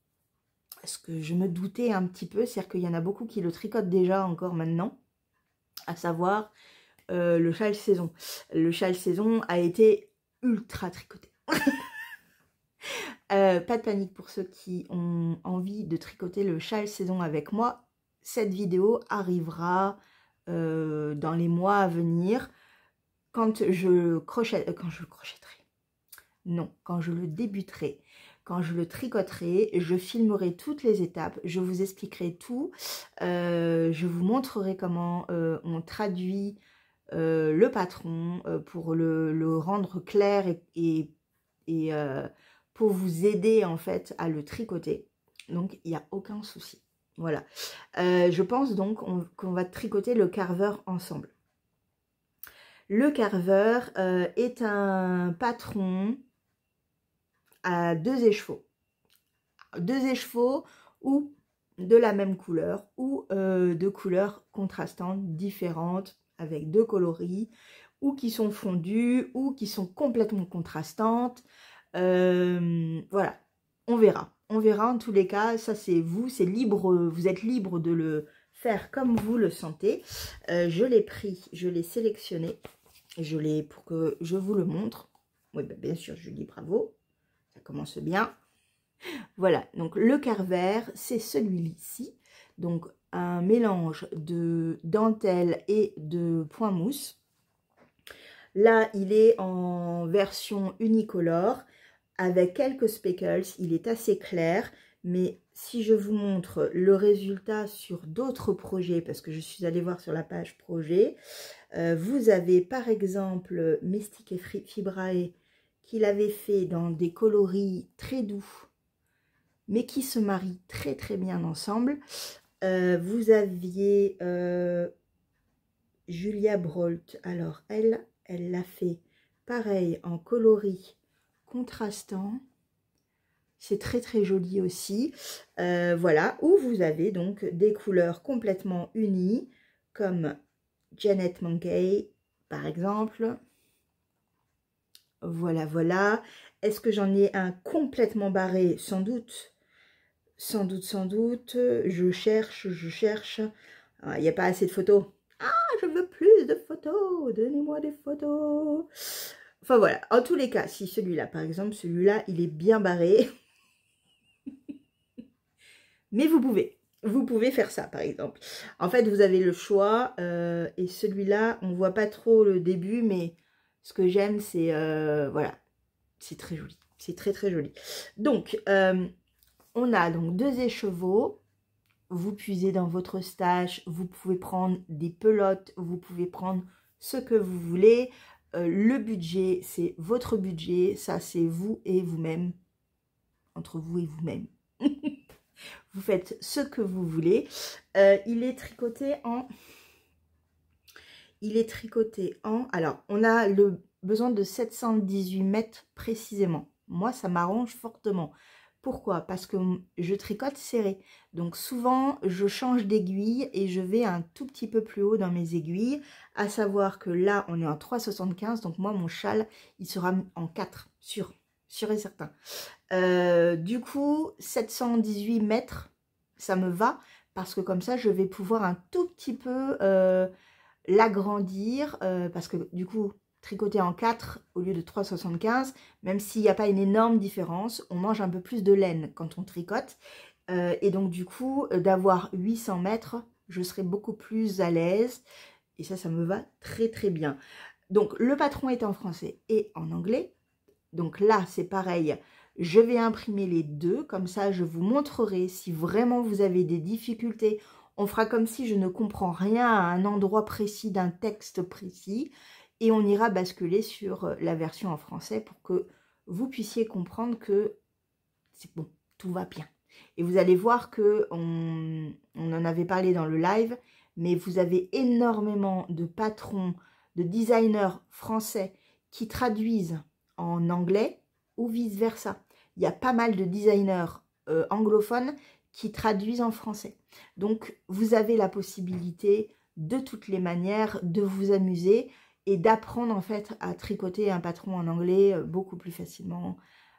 Ce que je me doutais un petit peu, c'est-à-dire qu'il y en a beaucoup qui le tricotent déjà encore maintenant. À savoir le châle saison. Le châle saison a été ultra tricoté. Pas de panique pour ceux qui ont envie de tricoter le châle saison avec moi. Cette vidéo arrivera dans les mois à venir quand je crochetterai. Non, quand je le débuterai. Quand je le tricoterai, je filmerai toutes les étapes, je vous expliquerai tout. Je vous montrerai comment on traduit le patron pour le rendre clair et pour vous aider en fait à le tricoter. Donc il n'y a aucun souci. Voilà. Je pense donc qu'on va tricoter le carveur ensemble. Le carveur est un patron à 2 écheveaux. 2 écheveaux ou de la même couleur ou de couleurs contrastantes, différentes, avec 2 coloris, ou qui sont fondues, ou qui sont complètement contrastantes. Voilà, on verra. On verra en tous les cas, ça c'est vous, c'est libre, vous êtes libre de le faire comme vous le sentez. Je l'ai pris, je l'ai sélectionné, je l'ai pour que je vous le montre. Oui, ben, bien sûr, Julie, bravo, ça commence bien. Voilà, donc le carver, c'est celui-ci. Donc un mélange de dentelle et de point mousse. Là, il est en version unicolore avec quelques speckles. Il est assez clair, mais si je vous montre le résultat sur d'autres projets, parce que je suis allée voir sur la page projet, vous avez par exemple Mystique et Fibrae qu'il avait fait dans des coloris très doux, mais qui se marient très très bien ensemble. Vous aviez Julia Brolt, alors elle l'a fait pareil en coloris contrastant. C'est très très joli aussi. Voilà, où vous avez donc des couleurs complètement unies, comme Janet Monkey par exemple. Voilà, voilà. Est-ce que j'en ai un complètement barré? Sans doute. Sans doute, sans doute. Je cherche. Il n'y a pas assez de photos. Ah, je veux plus de photos. Donnez-moi des photos. Enfin, voilà. En tous les cas, si celui-là, par exemple, celui-là, il est bien barré. Mais vous pouvez faire ça, par exemple. En fait, vous avez le choix. Et celui-là, on ne voit pas trop le début, mais ce que j'aime, c'est... voilà. C'est très joli. C'est très, très joli. Donc... on a donc 2 écheveaux, vous puisez dans votre stash, vous pouvez prendre des pelotes, vous pouvez prendre ce que vous voulez. Le budget, c'est votre budget, ça c'est vous et vous-même, entre vous et vous-même. Vous faites ce que vous voulez. Il est tricoté en... Alors, on a le besoin de 718 mètres précisément. Moi, ça m'arrange fortement. Pourquoi? Parce que je tricote serré. Donc souvent, je change d'aiguille et je vais un tout petit peu plus haut dans mes aiguilles. À savoir que là, on est en 3,75. Donc moi, mon châle, il sera en 4, sûr et certain. Du coup, 718 mètres, ça me va. Parce que comme ça, je vais pouvoir un tout petit peu l'agrandir. Parce que du coup... tricoter en 4 au lieu de 3,75, même s'il n'y a pas une énorme différence, on mange un peu plus de laine quand on tricote. Et donc du coup, d'avoir 800 mètres, je serai beaucoup plus à l'aise. Et ça me va très très bien. Donc le patron est en français et en anglais. Donc là, c'est pareil. Je vais imprimer les deux. Comme ça, je vous montrerai si vraiment vous avez des difficultés. On fera comme si je ne comprends rien à un endroit précis d'un texte précis. Et on ira basculer sur la version en français pour que vous puissiez comprendre que c'est bon, tout va bien. Et vous allez voir que on en avait parlé dans le live, mais vous avez énormément de patrons, de designers français qui traduisent en anglais ou vice-versa. Il y a pas mal de designers anglophones qui traduisent en français. Donc, vous avez la possibilité, de toutes les manières, de vous amuser et d'apprendre en fait à tricoter un patron en anglais beaucoup plus facilement,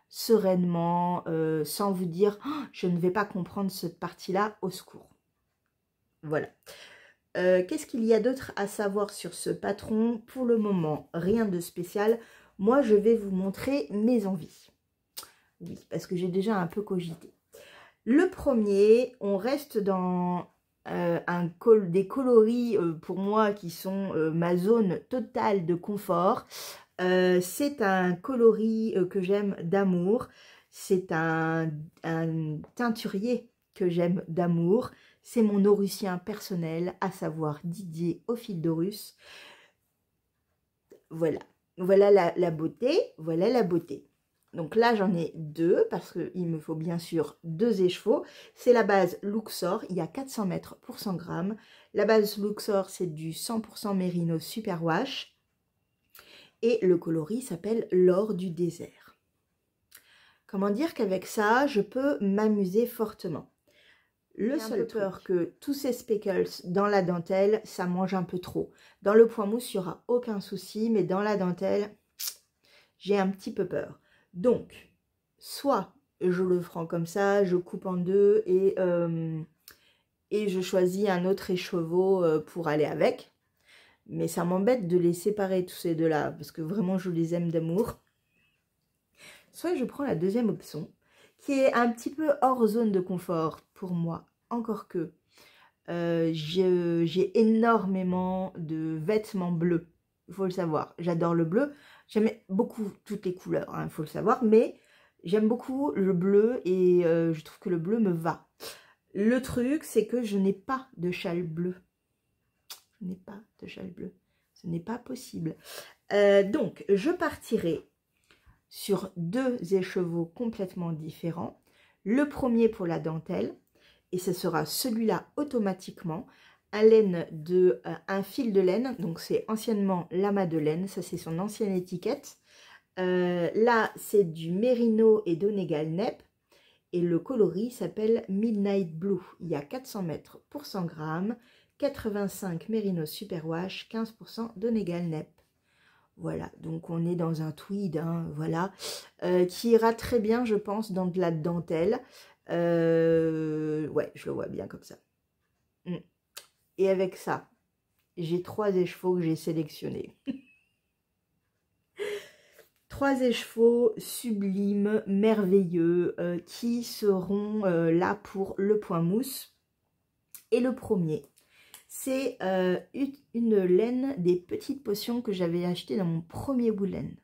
sereinement, sans vous dire oh, je ne vais pas comprendre cette partie-là, au secours. Voilà. Qu'est-ce qu'il y a d'autre à savoir sur ce patron? Pour le moment, rien de spécial. Moi, je vais vous montrer mes envies. Oui, parce que j'ai déjà un peu cogité. Le premier, on reste dans des coloris pour moi qui sont ma zone totale de confort. C'est un coloris que j'aime d'amour. C'est un teinturier que j'aime d'amour. C'est mon Aurusien personnel, à savoir Didier au fil d'Aurus. Voilà. Voilà la beauté. Voilà la beauté. Donc là, j'en ai deux parce qu'il me faut bien sûr 2 écheveaux. C'est la base Luxor. Il y a 400 mètres pour 100 grammes. La base Luxor, c'est du 100% Merino Superwash. Et le coloris s'appelle l'or du désert. Comment dire qu'avec ça, je peux m'amuser fortement. Le seul peur que tous ces speckles dans la dentelle, ça mange un peu trop. Dans le point mousse, il n'y aura aucun souci, mais dans la dentelle, j'ai un petit peu peur. Donc, soit je le prends comme ça, je coupe en deux et je choisis un autre écheveau pour aller avec. Mais ça m'embête de les séparer tous ces deux-là, parce que vraiment je les aime d'amour. Soit je prends la deuxième option, qui est un petit peu hors zone de confort pour moi, encore que j'ai énormément de vêtements bleus, il faut le savoir. J'adore le bleu, j'aime beaucoup toutes les couleurs, il faut le savoir, mais j'aime beaucoup le bleu et je trouve que le bleu me va. Le truc, c'est que je n'ai pas de châle bleu. Je n'ai pas de châle bleu. Ce n'est pas possible. Donc, je partirai sur 2 écheveaux complètement différents. Le premier pour la dentelle, et ce sera celui-là automatiquement, un fil de laine, donc c'est anciennement la Madeleine, ça c'est son ancienne étiquette. Là, c'est du Merino et Donegal Nep, et le coloris s'appelle Midnight Blue. Il y a 400 mètres pour 100 grammes, 85 Merino Superwash, 15% Donegal Nep. Voilà, donc on est dans un tweed, hein, voilà, qui ira très bien, je pense, dans de la dentelle. Ouais, je le vois bien comme ça. Et avec ça, j'ai 3 écheveaux que j'ai sélectionnés. 3 écheveaux sublimes, merveilleux, qui seront là pour le point mousse. Et le premier, c'est une laine des petites potions que j'avais acheté dans mon premier Woolen.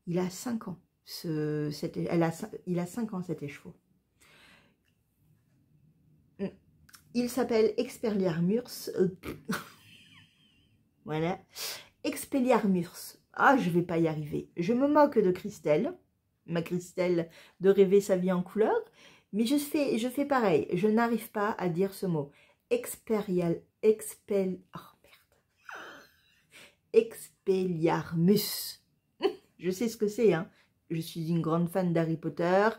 Il a 5 ans. Il a 5 ans cet écheveau. Il s'appelle Expelliarmus. Voilà. Expelliarmus. Ah, je vais pas y arriver. Je me moque de Christelle. Ma Christelle de rêver sa vie en couleur. Mais je fais pareil. Je n'arrive pas à dire ce mot. Expelliarmus. Je sais ce que c'est, hein. Je suis une grande fan d'Harry Potter.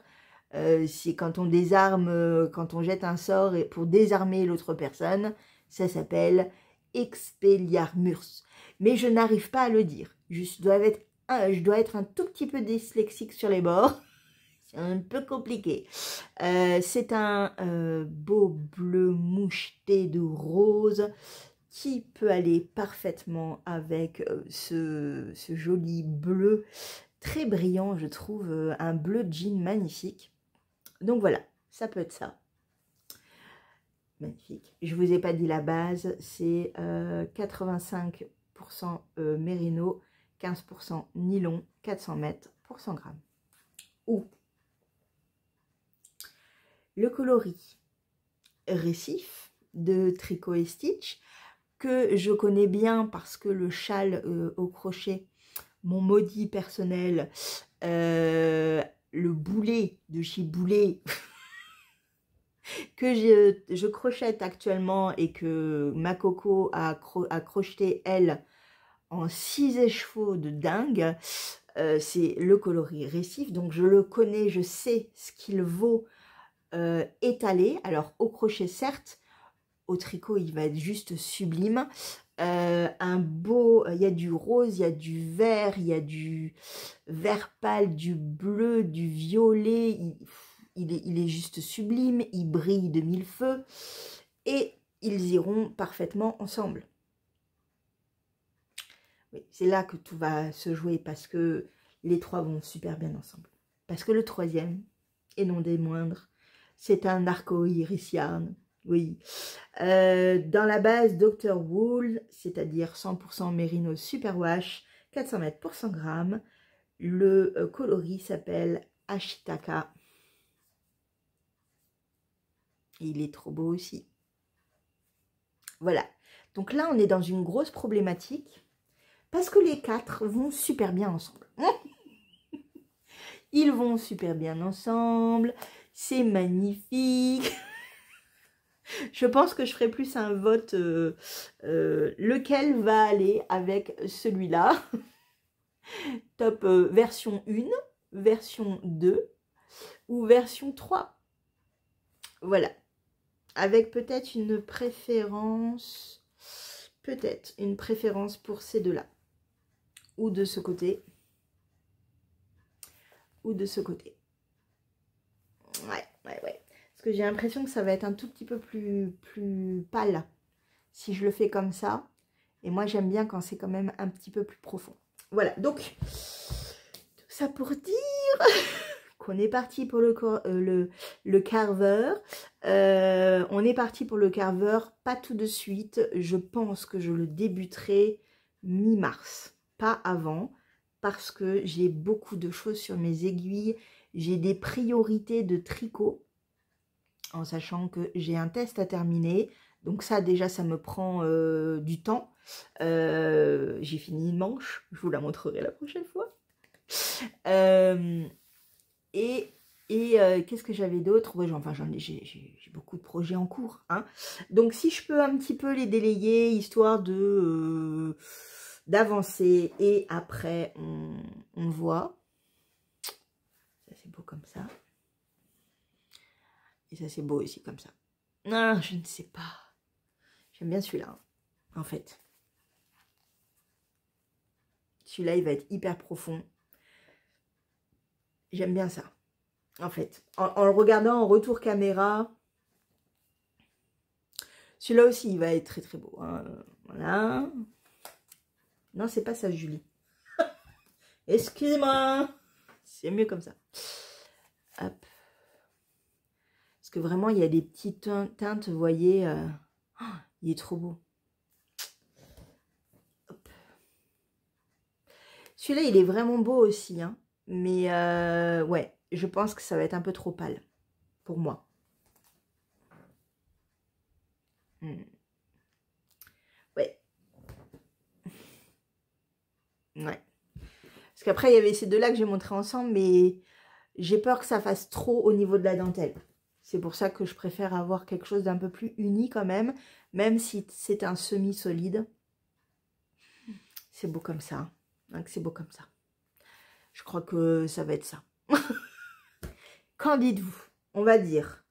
C'est quand on désarme, quand on jette un sort pour désarmer l'autre personne. Ça s'appelle Expelliarmus. Mais je n'arrive pas à le dire. Je dois être un tout petit peu dyslexique sur les bords. C'est un peu compliqué. C'est un beau bleu moucheté de rose qui peut aller parfaitement avec ce joli bleu très brillant, je trouve, un bleu jean magnifique. Donc voilà, ça peut être ça. Magnifique. Je vous ai pas dit la base, c'est 85% Merino, 15% nylon, 400 mètres pour 100 grammes. Ou le coloris Récif de Tricot et Stitch, que je connais bien parce que le châle au crochet, mon maudit personnel, le boulet de chez Boulet, que je crochette actuellement et que ma Coco a crocheté, elle, en 6 écheveaux de dingue, c'est le coloris récif. Donc je le connais, je sais ce qu'il vaut étalé. Alors au crochet certes, au tricot il va être juste sublime. Un beau, il y a du rose, il y a du vert, il y a du vert pâle, du bleu, du violet, il est juste sublime, il brille de mille feux et ils iront parfaitement ensemble. Oui, c'est là que tout va se jouer parce que les trois vont super bien ensemble. Parce que le troisième, et non des moindres, c'est un arco-iris yarn. Oui, dans la base Dr. Wool, c'est-à-dire 100% Merino Superwash, 400 mètres pour 100 grammes. Le coloris s'appelle Ashitaka. Et il est trop beau aussi. Voilà, donc là on est dans une grosse problématique parce que les quatre vont super bien ensemble. Ils vont super bien ensemble, c'est magnifique. Je pense que je ferai plus un vote lequel va aller avec celui-là. Top version 1, version 2 ou version 3. Voilà. Avec peut-être une préférence pour ces deux-là. Ou de ce côté. Ou de ce côté. Ouais. Parce que j'ai l'impression que ça va être un tout petit peu plus pâle si je le fais comme ça. Et moi, j'aime bien quand c'est quand même un petit peu plus profond. Voilà, donc, tout ça pour dire qu'on est parti pour le carveur. On est parti pour le carveur, pas tout de suite. Je pense que je le débuterai mi-mars, pas avant, parce que j'ai beaucoup de choses sur mes aiguilles. J'ai des priorités de tricot, en sachant que j'ai un test à terminer. Donc ça, déjà, ça me prend du temps. J'ai fini une manche, je vous la montrerai la prochaine fois. Qu'est-ce que j'avais d'autre? Ouais, enfin, j'ai beaucoup de projets en cours. Hein. Donc, si je peux un petit peu les délayer, histoire de d'avancer. Et après, on voit. Ça, c'est beau comme ça. Et ça, c'est beau aussi comme ça. Non, je ne sais pas. J'aime bien celui-là, hein, en fait. Celui-là, il va être hyper profond. J'aime bien ça. En fait, en le regardant en retour caméra, celui-là aussi, il va être très très beau. Hein. Voilà. Non, c'est pas ça, Julie. Excusez-moi. C'est mieux comme ça. Hop. Parce que vraiment, il y a des petites teintes, vous voyez. Oh, il est trop beau. Celui-là, il est vraiment beau aussi. Hein. Mais ouais, je pense que ça va être un peu trop pâle pour moi. Ouais. Ouais. Parce qu'après, il y avait ces deux-là que j'ai montré ensemble, mais j'ai peur que ça fasse trop au niveau de la dentelle. C'est pour ça que je préfère avoir quelque chose d'un peu plus uni quand même si c'est un semi-solide. C'est beau comme ça. Hein, c'est beau comme ça. Je crois que ça va être ça. Qu'en dites-vous? On va dire,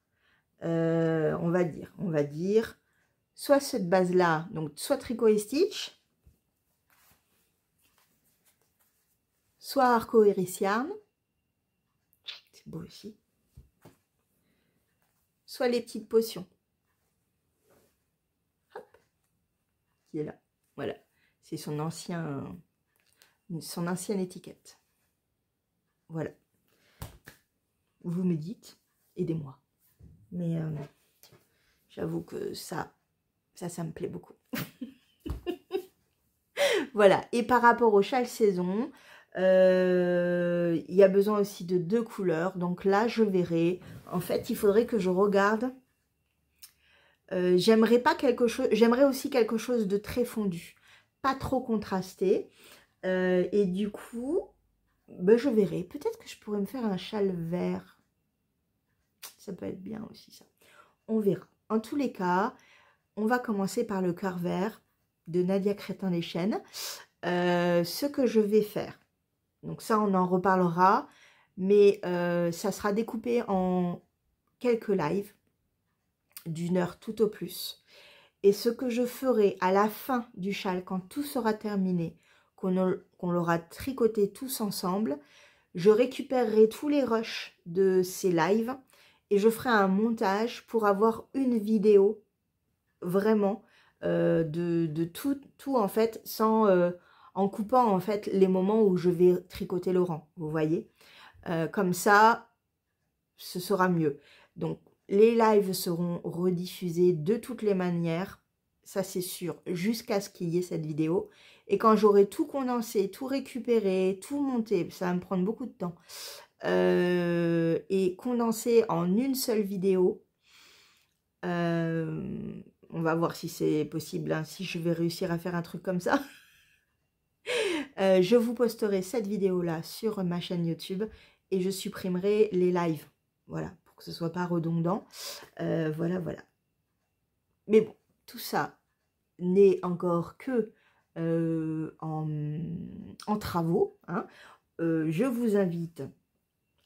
soit cette base-là, donc soit tricot et stitch, soit arco-iris yarn, c'est beau aussi, soit les petites potions, hop, qui est là, voilà, c'est son ancienne étiquette, voilà, vous me dites, aidez-moi, mais j'avoue que ça me plaît beaucoup. Voilà, et par rapport au châle saison, il y a besoin aussi de 2 couleurs. Donc là, je verrai. En fait, il faudrait que je regarde J'aimerais pas quelque chose, j'aimerais aussi quelque chose de très fondu, pas trop contrasté. Et du coup, ben, je verrai. Peut-être que je pourrais me faire un châle vert. Ça peut être bien aussi, ça. On verra. En tous les cas, on va commencer par le cœur vert de Nadia Crétin-Leschènes. Ce que je vais faire, donc ça, on en reparlera, mais ça sera découpé en quelques lives d'1 heure tout au plus. Et ce que je ferai à la fin du châle, quand tout sera terminé, qu'on l'aura tricoté tous ensemble, je récupérerai tous les rushs de ces lives et je ferai un montage pour avoir une vidéo vraiment de tout en fait, sans en coupant en fait les moments où je vais tricoter le rang, vous voyez. Comme ça, ce sera mieux. Donc, les lives seront rediffusés de toutes les manières, ça c'est sûr, jusqu'à ce qu'il y ait cette vidéo. Et quand j'aurai tout condensé, tout récupéré, tout monté, ça va me prendre beaucoup de temps, et condensé en une seule vidéo, on va voir si c'est possible, hein, si je vais réussir à faire un truc comme ça. Je vous posterai cette vidéo-là sur ma chaîne YouTube et je supprimerai les lives. Voilà, pour que ce ne soit pas redondant. Voilà, voilà. Mais bon, tout ça n'est encore que en travaux. Hein. Je vous invite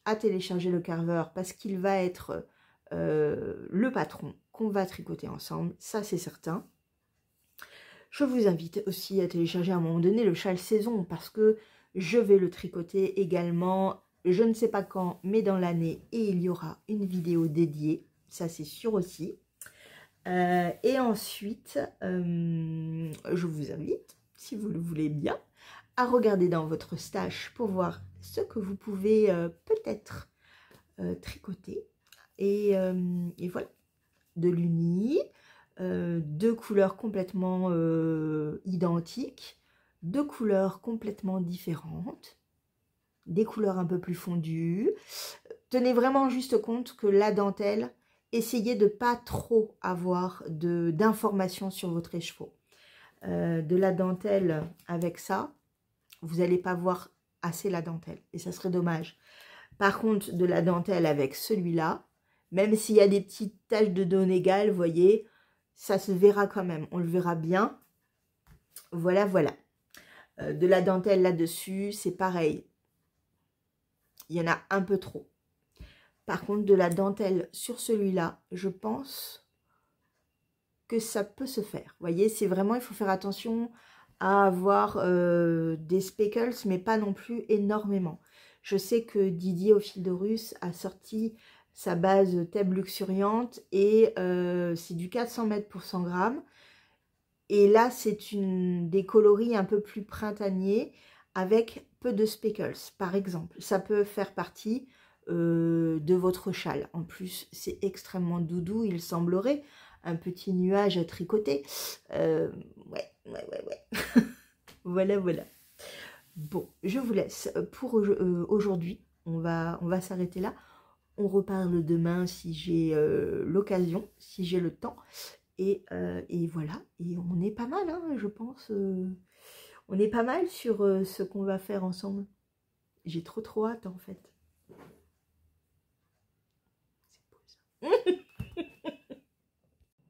à télécharger le carver parce qu'il va être le patron qu'on va tricoter ensemble. Ça, c'est certain. Je vous invite aussi à télécharger à un moment donné le châle saison parce que je vais le tricoter également, je ne sais pas quand, mais dans l'année, et il y aura une vidéo dédiée, ça c'est sûr aussi. Et ensuite, je vous invite, si vous le voulez bien, à regarder dans votre stash pour voir ce que vous pouvez peut-être tricoter. Et voilà, de l'uni. Deux couleurs complètement identiques, deux couleurs complètement différentes, des couleurs un peu plus fondues. Tenez vraiment juste compte que la dentelle, essayez de pas trop avoir d'informations sur votre écheveau. De la dentelle avec ça, vous n'allez pas voir assez la dentelle et ça serait dommage. Par contre, de la dentelle avec celui-là, même s'il y a des petites taches de dône égales, vous voyez, ça se verra quand même, on le verra bien. Voilà, voilà. De la dentelle là-dessus, c'est pareil. Il y en a un peu trop. Par contre, de la dentelle sur celui-là, je pense que ça peut se faire. Vous voyez, c'est vraiment, il faut faire attention à avoir des speckles, mais pas non plus énormément. Je sais que Didier au fil de russe a sorti sa base thèbe luxuriante et c'est du 400 mètres pour 100 grammes. Et là, c'est des coloris un peu plus printaniers avec peu de speckles, par exemple. Ça peut faire partie de votre châle. En plus, c'est extrêmement doudou, il semblerait. Un petit nuage à tricoter. Ouais. Voilà, voilà. Bon, je vous laisse pour aujourd'hui. On va s'arrêter là. On reparle demain si j'ai l'occasion, si j'ai le temps. Et voilà, et on est pas mal, hein, je pense. On est pas mal sur ce qu'on va faire ensemble. J'ai trop hâte, en fait. C'est beau, ça.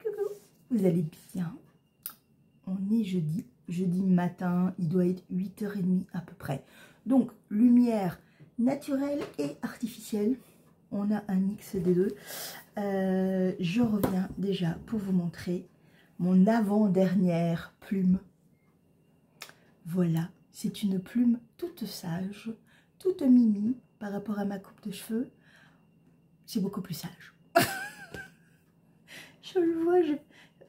Coucou, vous allez bien? On est jeudi matin, il doit être 8h30 à peu près. Donc, lumière naturelle et artificielle. On a un mix des deux. Je reviens déjà pour vous montrer mon avant-dernière plume. Voilà, c'est une plume toute sage, toute mimi par rapport à ma coupe de cheveux. C'est beaucoup plus sage. Je le vois,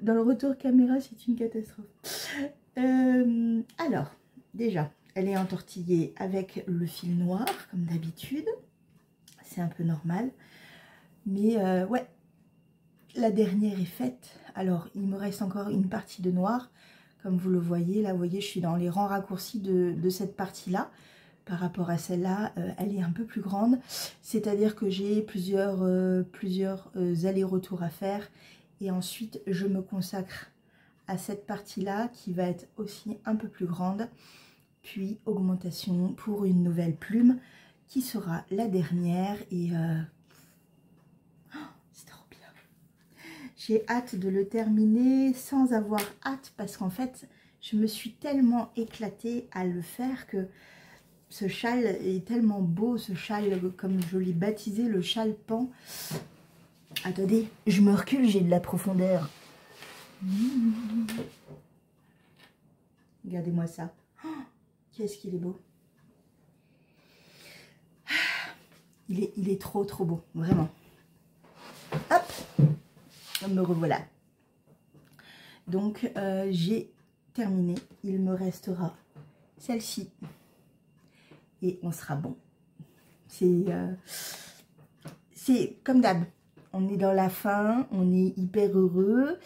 dans le retour caméra, c'est une catastrophe. Alors, déjà, elle est entortillée avec le fil noir, comme d'habitude. C'est un peu normal. Mais ouais, la dernière est faite. Alors, il me reste encore une partie de noir. Comme vous le voyez, là, vous voyez, je suis dans les rangs raccourcis de cette partie-là. Par rapport à celle-là, elle est un peu plus grande. C'est-à-dire que j'ai plusieurs allers-retours à faire. Et ensuite, je me consacre à cette partie-là qui va être aussi un peu plus grande. Puis, augmentation pour une nouvelle plume qui sera la dernière. Et c'est trop bien. J'ai hâte de le terminer sans avoir hâte parce qu'en fait, je me suis tellement éclatée à le faire que ce châle est tellement beau, ce châle, comme je l'ai baptisé, le châle pan. Attendez, je me recule, j'ai de la profondeur. Regardez-moi ça. Oh, qu'est-ce qu'il est beau. Il est trop beau, vraiment. Hop, me revoilà. Donc, j'ai terminé. Il me restera celle-ci. Et on sera bon. C'est comme d'hab. On est dans la fin, on est hyper heureux.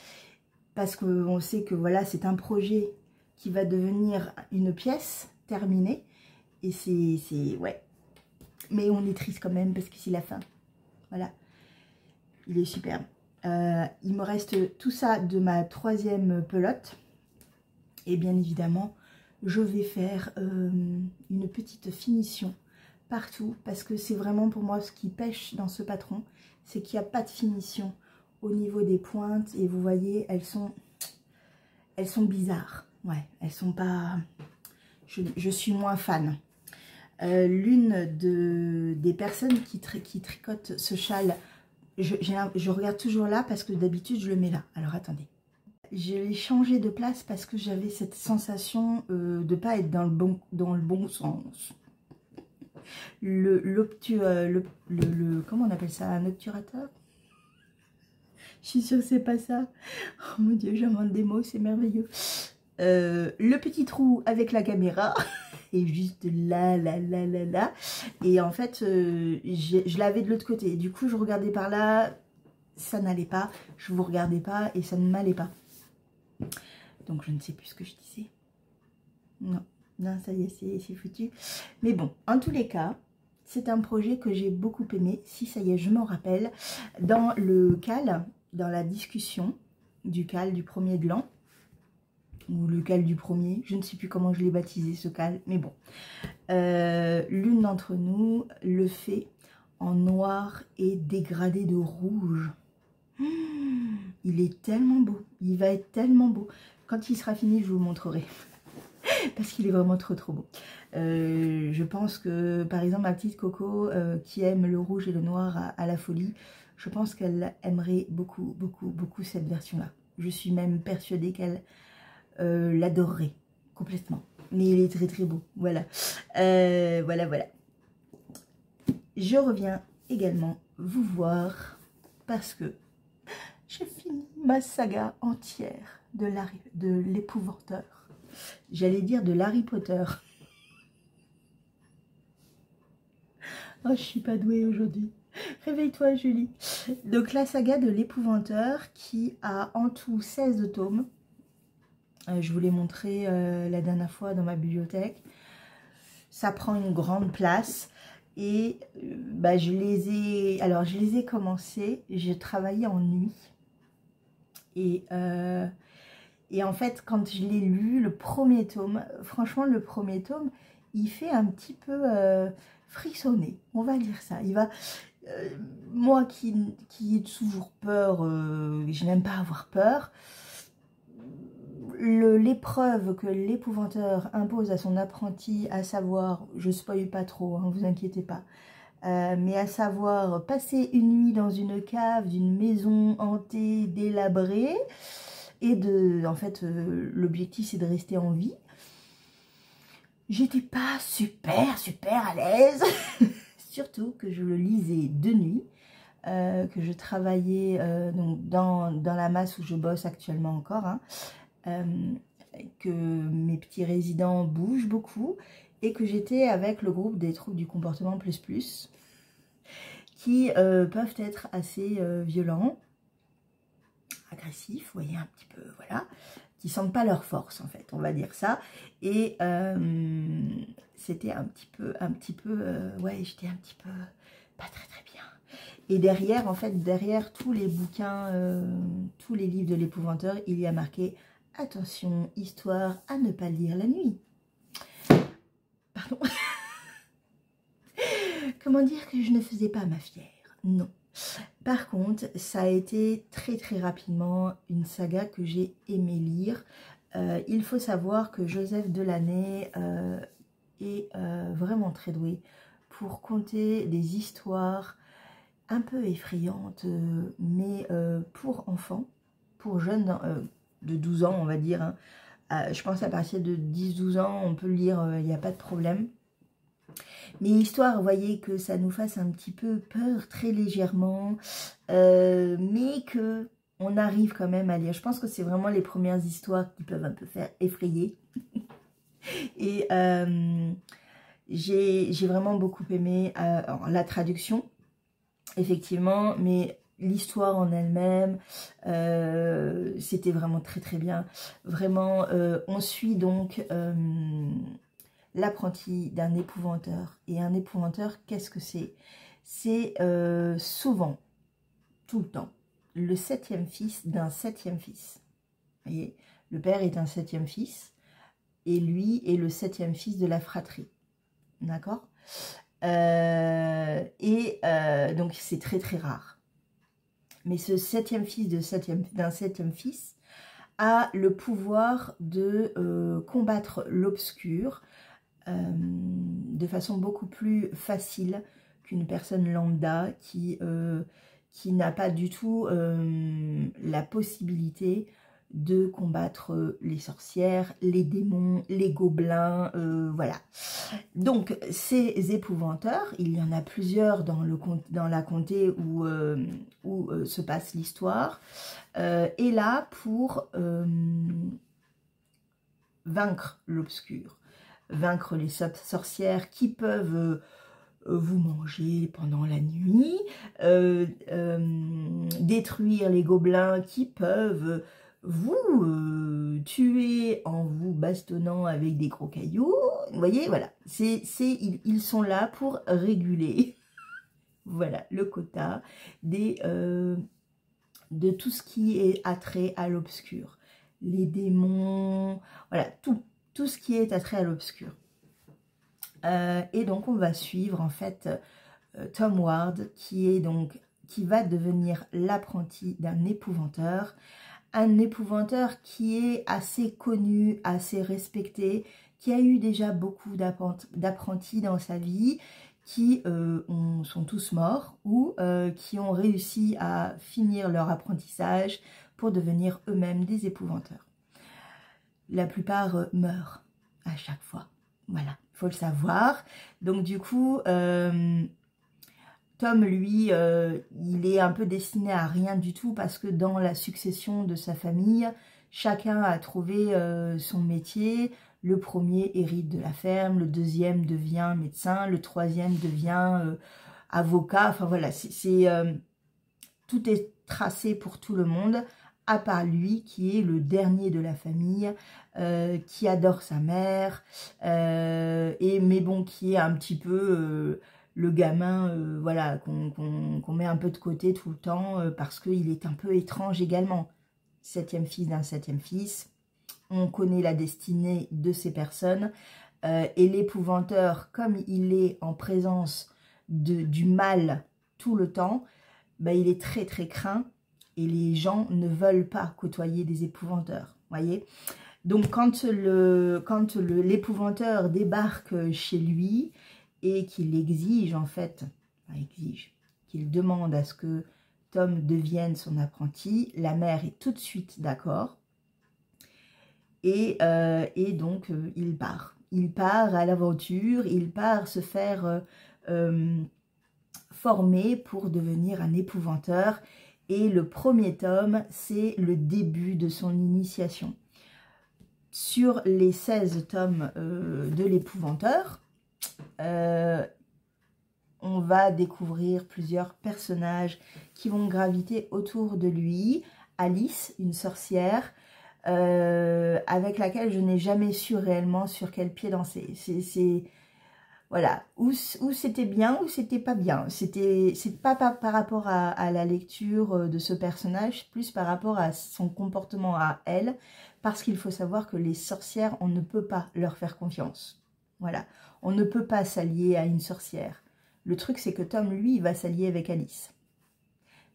Parce qu'on sait que voilà, c'est un projet qui va devenir une pièce terminée. Et c'est ouais. Mais on est triste quand même parce que c'est la fin. Voilà. Il est superbe. Il me reste tout ça de ma 3e pelote. Et bien évidemment, je vais faire une petite finition partout. Parce que c'est vraiment pour moi ce qui pêche dans ce patron. C'est qu'il n'y a pas de finition au niveau des pointes. Et vous voyez, elles sont bizarres. Ouais, elles sont pas... Je suis moins fan. L'une des personnes qui tricotent ce châle, je regarde toujours là parce que d'habitude je le mets là. Alors attendez. Je l'ai changé de place parce que j'avais cette sensation de ne pas être dans le bon sens. Comment on appelle ça? Un obturateur? Je suis sûre que c'est pas ça. Oh mon Dieu, j'invente des mots, c'est merveilleux. Le petit trou avec la caméra est juste là. Et en fait, je l'avais de l'autre côté. Du coup, je regardais par là, ça n'allait pas. Je vous regardais pas et ça ne m'allait pas. Donc, je ne sais plus ce que je disais. Non, ça y est, c'est foutu. Mais bon, en tous les cas, c'est un projet que j'ai beaucoup aimé. Si, ça y est, je m'en rappelle. Dans le cal, dans la discussion du cal du premier de l'an, ou le cal du premier, je ne sais plus comment je l'ai baptisé ce cal, mais bon. L'une d'entre nous le fait en noir et dégradé de rouge. Il est tellement beau, il va être tellement beau. Quand il sera fini, je vous le montrerai. Parce qu'il est vraiment trop beau. Je pense que, par exemple, ma petite Coco, qui aime le rouge et le noir à la folie, je pense qu'elle aimerait beaucoup cette version-là. Je suis même persuadée qu'elle l'adorerait complètement. Mais il est très beau. Voilà. Voilà. Je reviens également vous voir parce que j'ai fini ma saga entière de l'épouvanteur. J'allais dire de l'Harry Potter. Oh, je suis pas douée aujourd'hui. Réveille-toi, Julie. Donc, la saga de l'épouvanteur qui a en tout 16 tomes. Je vous l'ai montré la dernière fois dans ma bibliothèque. Ça prend une grande place. Et je les ai commencés. J'ai travaillé en nuit. Et en fait, quand je l'ai lu, le premier tome, franchement, le premier tome, il fait un petit peu frissonner. On va dire ça. Il va... moi qui ai toujours peur, je n'aime pas avoir peur. L'épreuve que l'épouvanteur impose à son apprenti, à savoir, je ne spoil pas trop, hein, vous inquiétez pas, mais à savoir passer une nuit dans une cave d'une maison hantée, délabrée, et en fait, l'objectif c'est de rester en vie. J'étais pas super à l'aise, surtout que je le lisais de nuit, que je travaillais donc dans la masse où je bosse actuellement encore, hein. Que mes petits résidents bougent beaucoup et que j'étais avec le groupe des troubles du comportement plus qui peuvent être assez violents, agressifs, vous voyez, un petit peu, voilà, qui sentent pas leur force en fait, on va dire ça. Et c'était un petit peu ouais, j'étais un petit peu pas très bien. Et derrière, en fait, derrière tous les bouquins, tous les livres de l'épouvanteur, il y a marqué « Attention, histoire à ne pas lire la nuit ». Pardon. Comment dire que je ne faisais pas ma fière? Non. Par contre, ça a été très très rapidement une saga que j'ai aimé lire. Il faut savoir que Joseph Delaney est vraiment très doué pour conter des histoires un peu effrayantes, mais pour enfants, pour jeunes de 12 ans on va dire. Hein. Je pense à partir de 10-12 ans, on peut le lire, il n'y a pas de problème. Mais histoire, vous voyez, que ça nous fasse un petit peu peur très légèrement, mais que on arrive quand même à lire. Je pense que c'est vraiment les premières histoires qui peuvent un peu faire effrayer. Et j'ai vraiment beaucoup aimé la traduction, effectivement, mais l'histoire en elle-même, c'était vraiment très très bien. Vraiment, on suit donc l'apprenti d'un épouvanteur. Et un épouvanteur, qu'est-ce que c'est? C'est souvent, tout le temps, le 7e fils d'un 7e fils. Vous voyez, le père est un 7e fils, et lui est le 7e fils de la fratrie. D'accord? Donc c'est très très rare. Mais ce 7e fils d'un 7e fils a le pouvoir de combattre l'obscur de façon beaucoup plus facile qu'une personne lambda qui n'a pas du tout la possibilité de combattre les sorcières, les démons, les gobelins, voilà. Donc, ces épouvanteurs, il y en a plusieurs dans la comté où se passe l'histoire, est là pour vaincre l'obscur, vaincre les sorcières qui peuvent vous manger pendant la nuit, détruire les gobelins qui peuvent vous tuer en vous bastonnant avec des gros cailloux. Vous voyez, voilà, ils sont là pour réguler voilà, le quota de tout ce qui est attrait à l'obscur. Les démons, voilà, tout ce qui est attrait à l'obscur. Et donc on va suivre en fait Tom Ward qui va devenir l'apprenti d'un épouvanteur. Un épouvanteur qui est assez connu, assez respecté, qui a eu déjà beaucoup d'apprentis dans sa vie, qui sont tous morts ou qui ont réussi à finir leur apprentissage pour devenir eux-mêmes des épouvanteurs. La plupart meurent à chaque fois. Voilà, il faut le savoir. Donc du coup, Tom, lui, il est un peu destiné à rien du tout parce que dans la succession de sa famille, chacun a trouvé son métier. Le premier hérite de la ferme, le deuxième devient médecin, le troisième devient avocat. Enfin voilà, tout est tracé pour tout le monde, à part lui qui est le dernier de la famille, qui adore sa mère, mais bon, qui est un petit peu le gamin voilà, qu'on met un peu de côté tout le temps parce qu'il est un peu étrange également. 7e fils d'un 7e fils, on connaît la destinée de ces personnes et l'épouvanteur, comme il est en présence du mal tout le temps, ben, il est très très craint et les gens ne veulent pas côtoyer des épouvanteurs, voyez. Donc quand l'épouvanteur débarque chez lui et qu'il exige en fait, qu'il demande à ce que Tom devienne son apprenti, la mère est tout de suite d'accord et donc il part. Il part à l'aventure, il part se faire former pour devenir un épouvanteur. Et le premier tome, c'est le début de son initiation. Sur les 16 tomes de l'épouvanteur, on va découvrir plusieurs personnages qui vont graviter autour de lui. Alice, une sorcière, avec laquelle je n'ai jamais su réellement sur quel pied danser. Voilà, ou c'était bien ou c'était pas bien. C'est pas par rapport à la lecture de ce personnage, plus par rapport à son comportement à elle, parce qu'il faut savoir que les sorcières, on ne peut pas leur faire confiance. Voilà, on ne peut pas s'allier à une sorcière. Le truc, c'est que Tom, lui, il va s'allier avec Alice.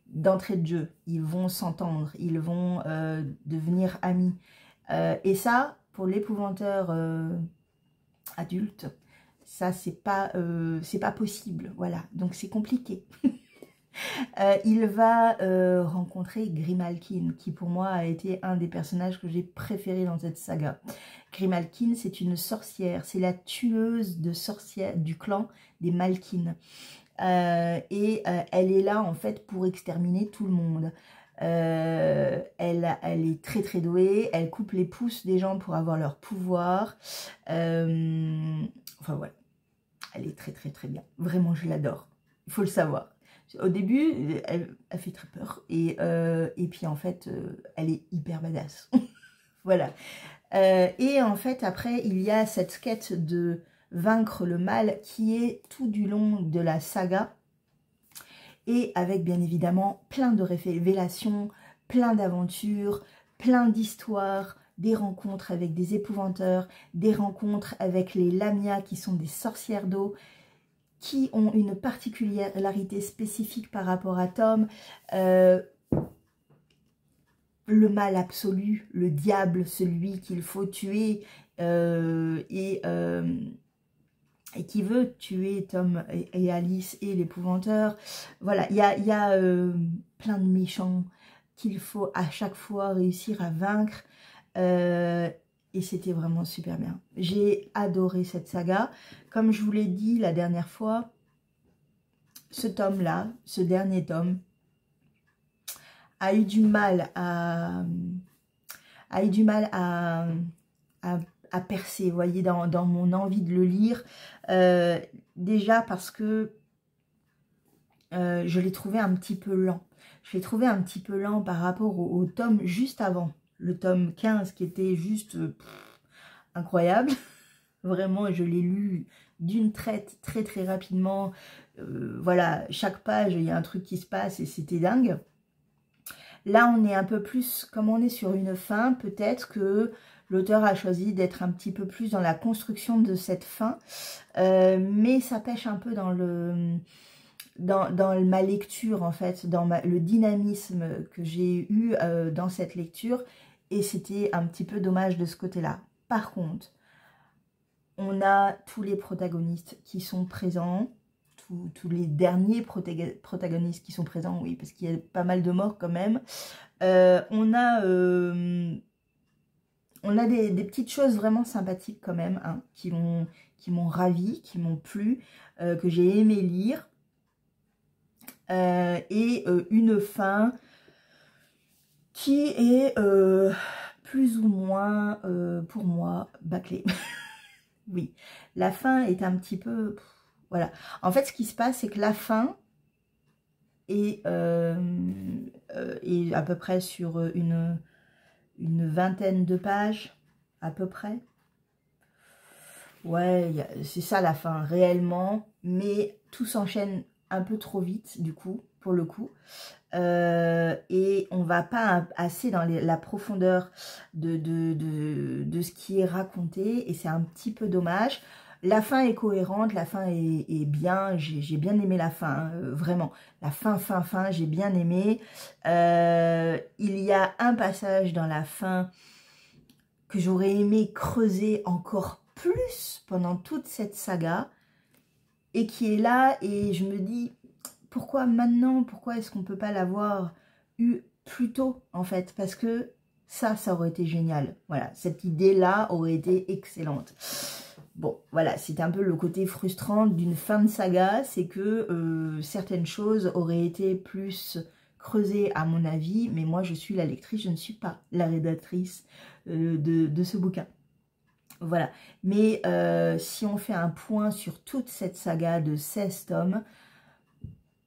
D'entrée de jeu, ils vont s'entendre, ils vont devenir amis. Et ça, pour l'épouvanteur adulte, ça, c'est pas possible. Voilà, donc c'est compliqué. Il va rencontrer Grimalkin, qui pour moi a été un des personnages que j'ai préférés dans cette saga. Grimalkin, c'est une sorcière, c'est la tueuse de sorcières du clan des Malkin. Elle est là en fait pour exterminer tout le monde. Elle est très très douée, elle coupe les pouces des gens pour avoir leur pouvoir. Enfin voilà, elle est très très très bien. Vraiment, je l'adore. Il faut le savoir. Au début, elle fait très peur. Et puis en fait, elle est hyper badass. Voilà. Et en fait, après, il y a cette quête de vaincre le mal qui est tout du long de la saga. Et avec bien évidemment plein de révélations, plein d'aventures, plein d'histoires, des rencontres avec des épouvanteurs, des rencontres avec les Lamia qui sont des sorcières d'eau, qui ont une particularité spécifique par rapport à Tom. Le mal absolu, le diable, celui qu'il faut tuer et qui veut tuer Tom et Alice et l'épouvanteur. Voilà, il y a plein de méchants qu'il faut à chaque fois réussir à vaincre. Et c'était vraiment super bien. J'ai adoré cette saga. Comme je vous l'ai dit la dernière fois, ce tome-là, ce dernier tome, a eu du mal à percer, vous voyez, dans mon envie de le lire. Déjà parce que je l'ai trouvé un petit peu lent. Je l'ai trouvé un petit peu lent par rapport au tome juste avant. Le tome 15 qui était juste incroyable. Vraiment, je l'ai lu d'une traite très très rapidement. Voilà, chaque page, il y a un truc qui se passe et c'était dingue. Là, on est un peu plus, comme on est sur une fin, peut-être que l'auteur a choisi d'être un petit peu plus dans la construction de cette fin. Mais ça pêche un peu dans ma lecture, en fait, dans le dynamisme que j'ai eu dans cette lecture. Et c'était un petit peu dommage de ce côté-là. Par contre, on a tous les protagonistes qui sont présents. Tous les derniers protagonistes qui sont présents, oui, parce qu'il y a pas mal de morts quand même. On a des petites choses vraiment sympathiques quand même, hein, qui m'ont ravie, qui m'ont plu, que j'ai aimé lire. Et une fin qui est plus ou moins, pour moi, bâclée. Oui, la fin est un petit peu... Voilà. En fait, ce qui se passe, c'est que la fin est à peu près sur une vingtaine de pages, à peu près. Ouais, c'est ça la fin, réellement. Mais tout s'enchaîne un peu trop vite, du coup, pour le coup. Et on va pas assez dans la profondeur de ce qui est raconté. Et c'est un petit peu dommage. La fin est cohérente, la fin est bien, j'ai bien aimé la fin, hein, vraiment. La fin, j'ai bien aimé. Il y a un passage dans la fin que j'aurais aimé creuser encore plus pendant toute cette saga, et qui est là, et je me dis, pourquoi maintenant? Pourquoi est-ce qu'on ne peut pas l'avoir eu plus tôt, en fait? Parce que ça aurait été génial. Voilà, cette idée-là aurait été excellente. Bon, voilà, c'est un peu le côté frustrant d'une fin de saga, c'est que certaines choses auraient été plus creusées à mon avis, mais moi je suis la lectrice, je ne suis pas la rédactrice de ce bouquin. Voilà, mais si on fait un point sur toute cette saga de 16 tomes,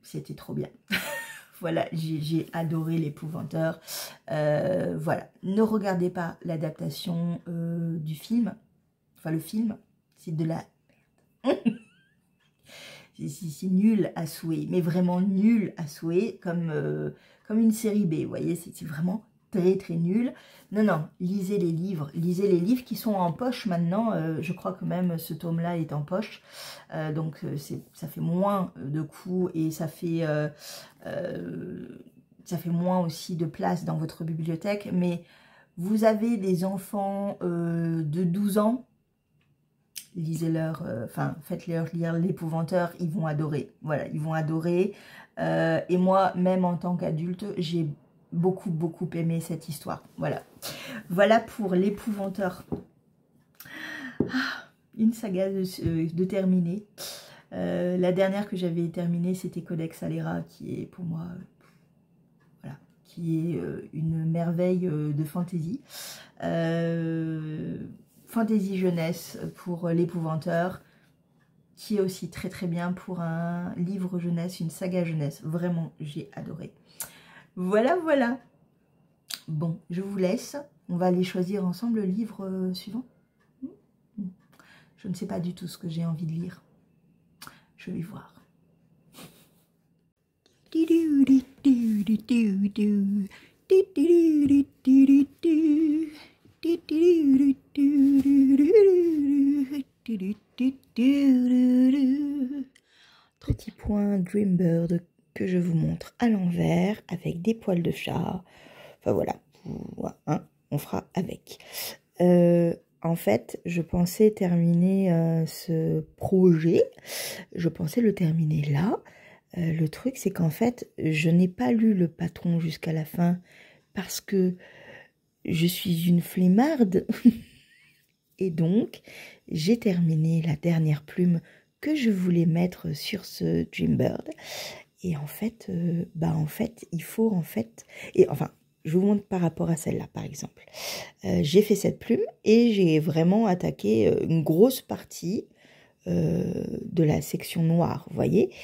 c'était trop bien. Voilà, j'ai adoré l'épouvanteur. Voilà, ne regardez pas l'adaptation du film, enfin le film. C'est de la merde. C'est nul à souhait, mais vraiment nul à souhait, comme une série B, vous voyez, c'est vraiment très très nul. Non, non, lisez les livres qui sont en poche maintenant, je crois que même ce tome-là est en poche, donc ça fait moins de coûts et ça fait moins aussi de place dans votre bibliothèque, mais vous avez des enfants de 12 ans, lisez-leur, faites-leur lire L'Épouvanteur, ils vont adorer. Voilà, ils vont adorer. Et moi, même en tant qu'adulte, j'ai beaucoup aimé cette histoire. Voilà. Voilà pour L'Épouvanteur. Une saga de terminer. La dernière que j'avais terminée, c'était Codex Alera, qui est pour moi, voilà, qui est une merveille de fantaisie. Fantaisie jeunesse pour L'Épouvanteur, qui est aussi très bien pour un livre jeunesse, une saga jeunesse. Vraiment, j'ai adoré. Voilà, voilà. Bon, je vous laisse. On va aller choisir ensemble le livre suivant. Je ne sais pas du tout ce que j'ai envie de lire. Je vais voir. Petit point Dreambird que je vous montre à l'envers avec des poils de chat. Enfin voilà, hein, on fera avec. En fait, je pensais terminer ce projet. Je pensais le terminer là. Le truc, c'est qu'en fait, je n'ai pas lu le patron jusqu'à la fin parce que je suis une flemmarde. Et donc, j'ai terminé la dernière plume que je voulais mettre sur ce Dreambird. Et en fait, il faut je vous montre par rapport à celle-là, par exemple. J'ai fait cette plume et j'ai vraiment attaqué une grosse partie de la section noire, vous voyez.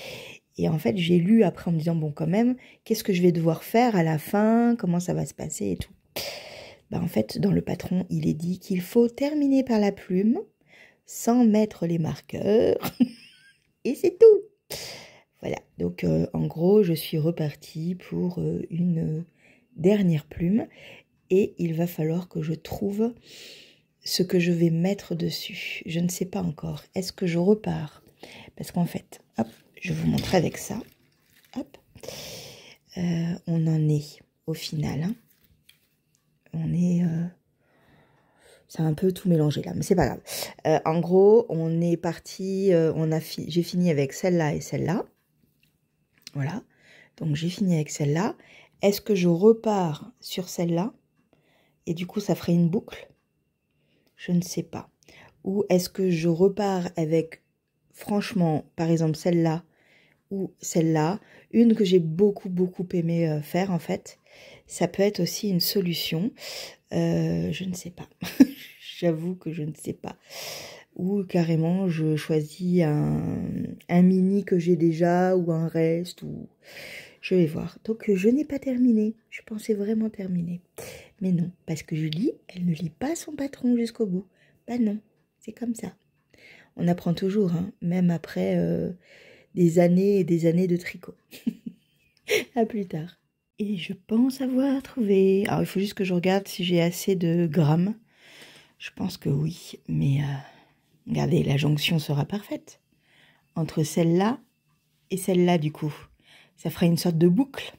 Et en fait, j'ai lu après en me disant, bon, quand même, qu'est-ce que je vais devoir faire à la fin, comment ça va se passer et tout. En fait, dans le patron, il est dit qu'il faut terminer par la plume sans mettre les marqueurs. Et c'est tout. Voilà, donc en gros, je suis repartie pour une dernière plume. Et il va falloir que je trouve ce que je vais mettre dessus. Je ne sais pas encore. Est-ce que je repars? Parce qu'en fait, hop, je vais vous montrer avec ça. Hop. On en est au final. Hein. On est... c'est un peu tout mélangé là, mais c'est pas grave. En gros, on est parti... j'ai fini avec celle-là et celle-là. Voilà. Donc, j'ai fini avec celle-là. Est-ce que je repars sur celle-là? Et du coup, ça ferait une boucle? Je ne sais pas. Ou est-ce que je repars avec, franchement, par exemple, celle-là ou celle-là, une que j'ai beaucoup aimé faire, en fait. Ça peut être aussi une solution. Je ne sais pas. J'avoue que je ne sais pas. Ou carrément, je choisis un mini que j'ai déjà, ou un reste, ou... Je vais voir. Donc, je n'ai pas terminé. Je pensais vraiment terminer. Mais non, parce que Julie, elle ne lit pas son patron jusqu'au bout. Bah non, c'est comme ça. On apprend toujours, hein, même après des années et des années de tricot. À plus tard. Et je pense avoir trouvé... Alors, il faut juste que je regarde si j'ai assez de grammes. Je pense que oui, mais regardez, la jonction sera parfaite. Entre celle-là et celle-là, du coup. Ça fera une sorte de boucle.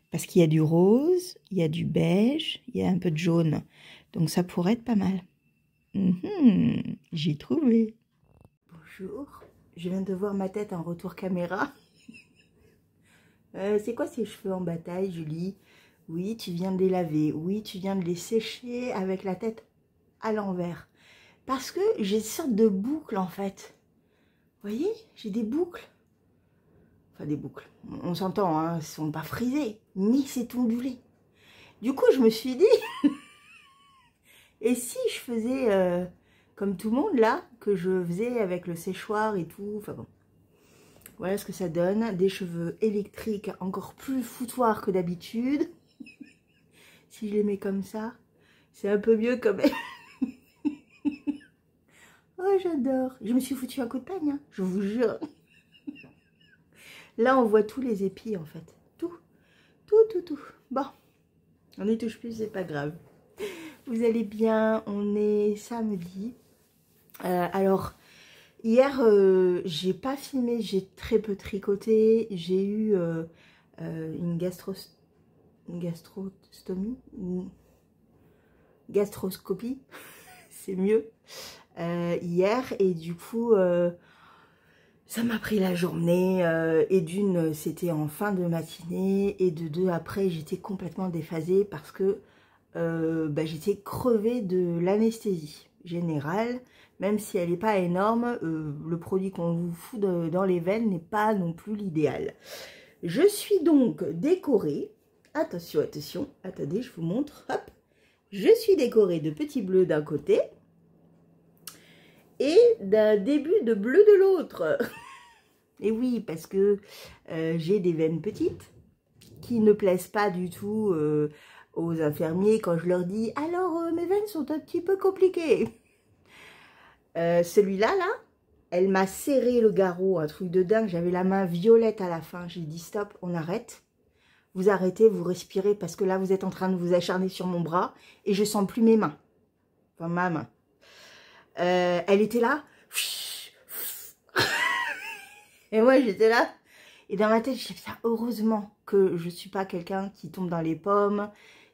Parce qu'il y a du rose, il y a du beige, il y a un peu de jaune. Donc ça pourrait être pas mal. J'ai trouvé. Bonjour. Je viens de voir ma tête en retour caméra. C'est quoi ces cheveux en bataille, Julie? Oui, tu viens de les laver. Oui, tu viens de les sécher avec la tête à l'envers. Parce que j'ai une sorte de boucle, en fait. Vous voyez? J'ai des boucles. Enfin, des boucles. On s'entend, hein, elles ne sont pas frisées, ni c'est ondulé. Du coup, je me suis dit, et si je faisais comme tout le monde, là, que je faisais avec le séchoir et tout, enfin bon. Voilà ce que ça donne, des cheveux électriques encore plus foutoirs que d'habitude. Si je les mets comme ça, c'est un peu mieux quand même. Oh, j'adore. Je me suis foutu un coup de peigne, hein, je vous jure. Là, on voit tous les épis, en fait. Tout. Tout. Bon, on n'y touche plus, c'est pas grave. Vous allez bien, on est samedi. Alors, hier, j'ai pas filmé, j'ai très peu tricoté. J'ai eu une gastroscopie, c'est mieux, hier. Et du coup, ça m'a pris la journée. Et d'une, c'était en fin de matinée. Et de deux, après, j'étais complètement déphasée parce que j'étais crevée de l'anesthésie générale. Même si elle n'est pas énorme, le produit qu'on vous fout dans les veines n'est pas non plus l'idéal. Je suis donc décorée. Attention, attention. Attendez, je vous montre. Hop. Je suis décorée de petits bleus d'un côté et d'un début de bleu de l'autre. Et oui, parce que j'ai des veines petites qui ne plaisent pas du tout aux infirmiers quand je leur dis « Alors, mes veines sont un petit peu compliquées ». Celui-là, là, elle m'a serré le garrot, un truc de dingue. J'avais la main violette à la fin. J'ai dit stop, on arrête. Vous arrêtez, vous respirez parce que là, vous êtes en train de vous acharner sur mon bras et je sens plus mes mains. Enfin, ma main. Elle était là. Et moi, j'étais là. Et dans ma tête, je dis, heureusement que je ne suis pas quelqu'un qui tombe dans les pommes,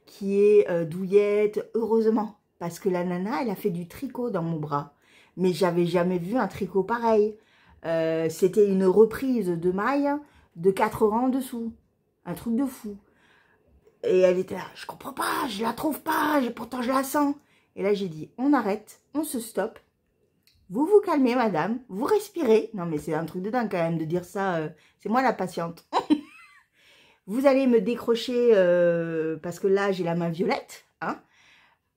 qui est douillette. Heureusement. Parce que la nana, elle a fait du tricot dans mon bras. Mais j'avais jamais vu un tricot pareil. C'était une reprise de maille de 4 rangs en dessous. Un truc de fou. Et elle était là, je comprends pas, je la trouve pas, pourtant je la sens. Et là j'ai dit, on arrête, on se stoppe. Vous vous calmez madame, vous respirez. Non mais c'est un truc de dingue quand même de dire ça, c'est moi la patiente. Vous allez me décrocher parce que là j'ai la main violette. Hein.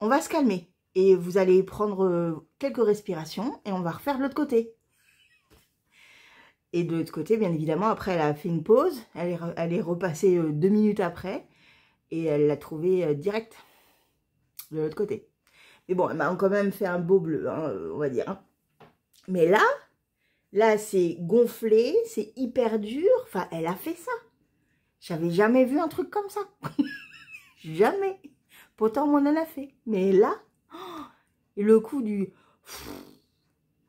On va se calmer. Et vous allez prendre quelques respirations et on va refaire de l'autre côté. Et de l'autre côté, bien évidemment, après elle a fait une pause. Elle est repassée 2 minutes après. Et elle l'a trouvé direct de l'autre côté. Mais bon, elle m'a quand même fait un beau bleu, hein, on va dire. Mais là c'est gonflé, c'est hyper dur. Enfin, elle a fait ça. J'avais jamais vu un truc comme ça. Jamais. Pourtant, on en a fait. Mais là, et le coup du...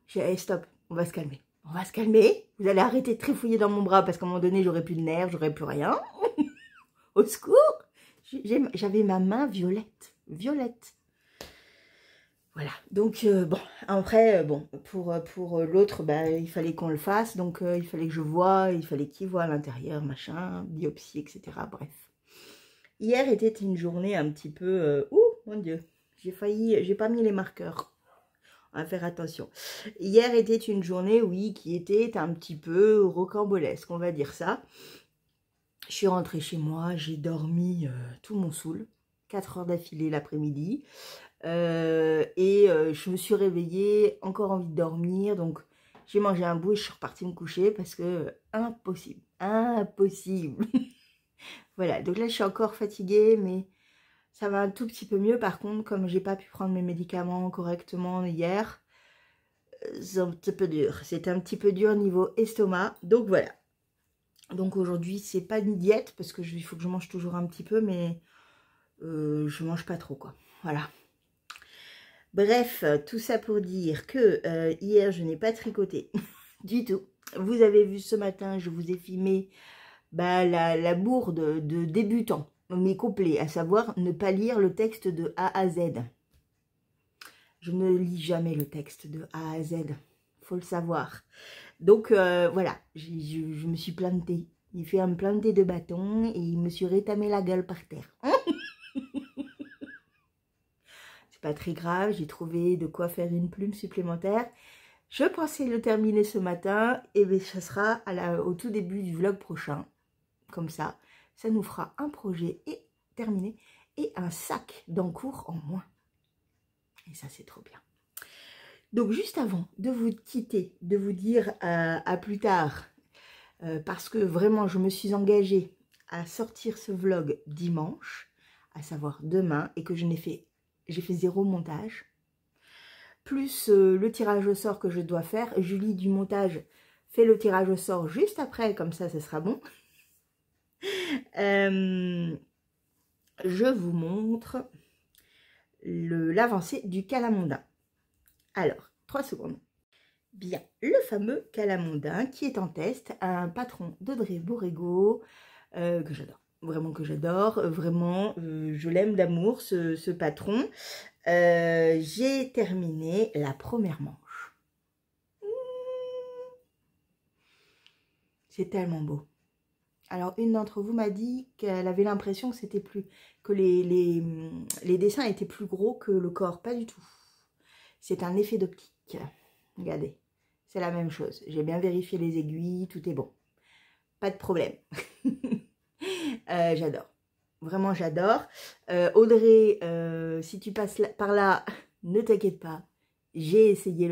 J'ai dit, hey, stop, on va se calmer. On va se calmer. Vous allez arrêter de trifouiller dans mon bras parce qu'à un moment donné, j'aurais plus de nerfs, j'aurais plus rien. Au secours. J'avais ma main violette. Violette. Voilà. Donc, bon. Après, bon, pour l'autre, il fallait qu'on le fasse. Donc, il fallait que je voie. Il fallait qu'il voie à l'intérieur, machin, biopsie, etc. Bref. Hier était une journée un petit peu... ouh, mon Dieu. J'ai pas mis les marqueurs. On va faire attention. Hier était une journée, oui, qui était un petit peu rocambolesque, on va dire ça. Je suis rentrée chez moi, j'ai dormi tout mon saoul, 4 heures d'affilée l'après-midi. Je me suis réveillée, encore envie de dormir, donc j'ai mangé un bout et je suis repartie me coucher parce que impossible, impossible. Voilà, donc là je suis encore fatiguée, mais ça va un tout petit peu mieux. Par contre, comme j'ai pas pu prendre mes médicaments correctement hier, c'est un petit peu dur. C'était un petit peu dur niveau estomac, donc voilà. Donc aujourd'hui, c'est pas une diète parce que il faut que je mange toujours un petit peu, mais je mange pas trop, quoi. Voilà. Bref, tout ça pour dire que hier, je n'ai pas tricoté du tout. Vous avez vu ce matin, je vous ai filmé la bourde de débutant, mais complet, à savoir ne pas lire le texte de A à Z. Je ne lis jamais le texte de A à Z, faut le savoir. Donc voilà, je me suis plantée. Il fait un planté de bâton et il me suis rétamé la gueule par terre. C'est pas très grave, j'ai trouvé de quoi faire une plume supplémentaire. Je pensais le terminer ce matin et bien ça sera au tout début du vlog prochain. Comme ça nous fera un projet et terminé et un sac d'encours en moins. Et ça c'est trop bien. Donc juste avant de vous quitter, de vous dire à plus tard, parce que vraiment je me suis engagée à sortir ce vlog dimanche, à savoir demain, et que j'ai fait 0 montage, plus le tirage au sort que je dois faire. Julie du montage fais le tirage au sort juste après, comme ça, ce sera bon. Je vous montre l'avancée du calamondin. Alors, 3 secondes. Bien, le fameux calamondin qui est en test, un patron d'Audrey Borrego, que j'adore, vraiment que j'adore, vraiment, je l'aime d'amour, ce patron. J'ai terminé la première manche. C'est tellement beau. Alors, une d'entre vous m'a dit qu'elle avait l'impression que c'était plus, que les dessins étaient plus gros que le corps. Pas du tout. C'est un effet d'optique. Regardez, c'est la même chose. J'ai bien vérifié les aiguilles, tout est bon. Pas de problème. J'adore. Vraiment, j'adore. Audrey, si tu passes par là, ne t'inquiète pas. J'ai essayé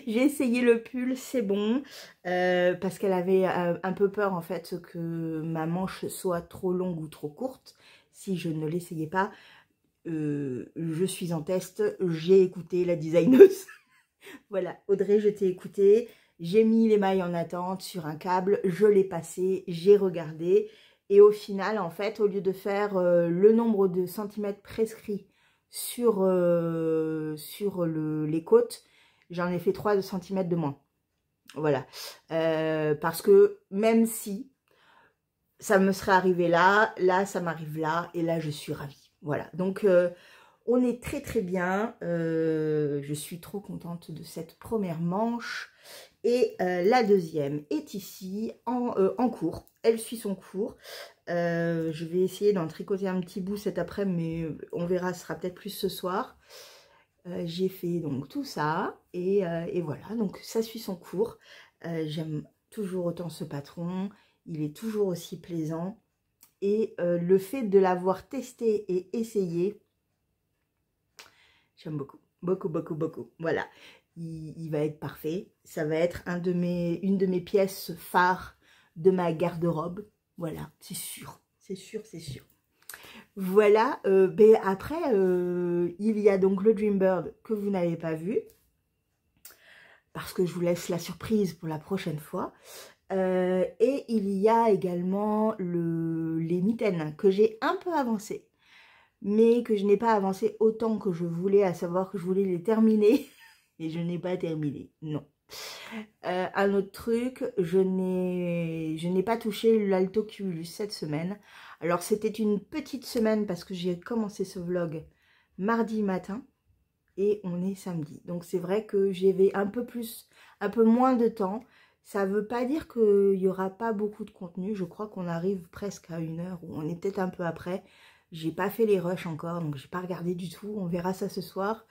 j'ai essayé le pull, c'est bon. Parce qu'elle avait un peu peur, en fait, que ma manche soit trop longue ou trop courte. Si je ne l'essayais pas, je suis en test. J'ai écouté la designeuse. Voilà, Audrey, je t'ai écouté. J'ai mis les mailles en attente sur un câble. Je l'ai passé, j'ai regardé. Et au final, en fait, au lieu de faire le nombre de centimètres prescrits sur les côtes, j'en ai fait 3 centimètres de moins. Voilà. Parce que même si ça me serait arrivé là, ça m'arrive là, et là, je suis ravie. Voilà. Donc, on est très très bien. Je suis trop contente de cette première manche. Et la deuxième est ici en cours. Elle suit son cours. Je vais essayer d'en tricoter un petit bout cet après-midi, mais on verra, ce sera peut-être plus ce soir. J'ai fait donc tout ça et voilà, donc ça suit son cours. J'aime toujours autant ce patron, il est toujours aussi plaisant. Et le fait de l'avoir testé et essayé, j'aime beaucoup, beaucoup, beaucoup, beaucoup. Voilà. Il va être parfait. Ça va être une de mes pièces phares de ma garde-robe. Voilà, c'est sûr, c'est sûr, c'est sûr. Voilà, après, il y a donc le Dreambird que vous n'avez pas vu. Parce que je vous laisse la surprise pour la prochaine fois. Et il y a également les mitaines que j'ai un peu avancé. Mais que je n'ai pas avancé autant que je voulais, à savoir que je voulais les terminer. Et je n'ai pas terminé, non. Un autre truc, je n'ai pas touché l'Altocumulus cette semaine. Alors c'était une petite semaine parce que j'ai commencé ce vlog mardi matin et on est samedi. Donc c'est vrai que j'avais un peu moins de temps. Ça ne veut pas dire qu'il n'y aura pas beaucoup de contenu. Je crois qu'on arrive presque à 1 heure ou on est peut-être un peu après. J'ai pas fait les rushs encore, donc j'ai pas regardé du tout. On verra ça ce soir.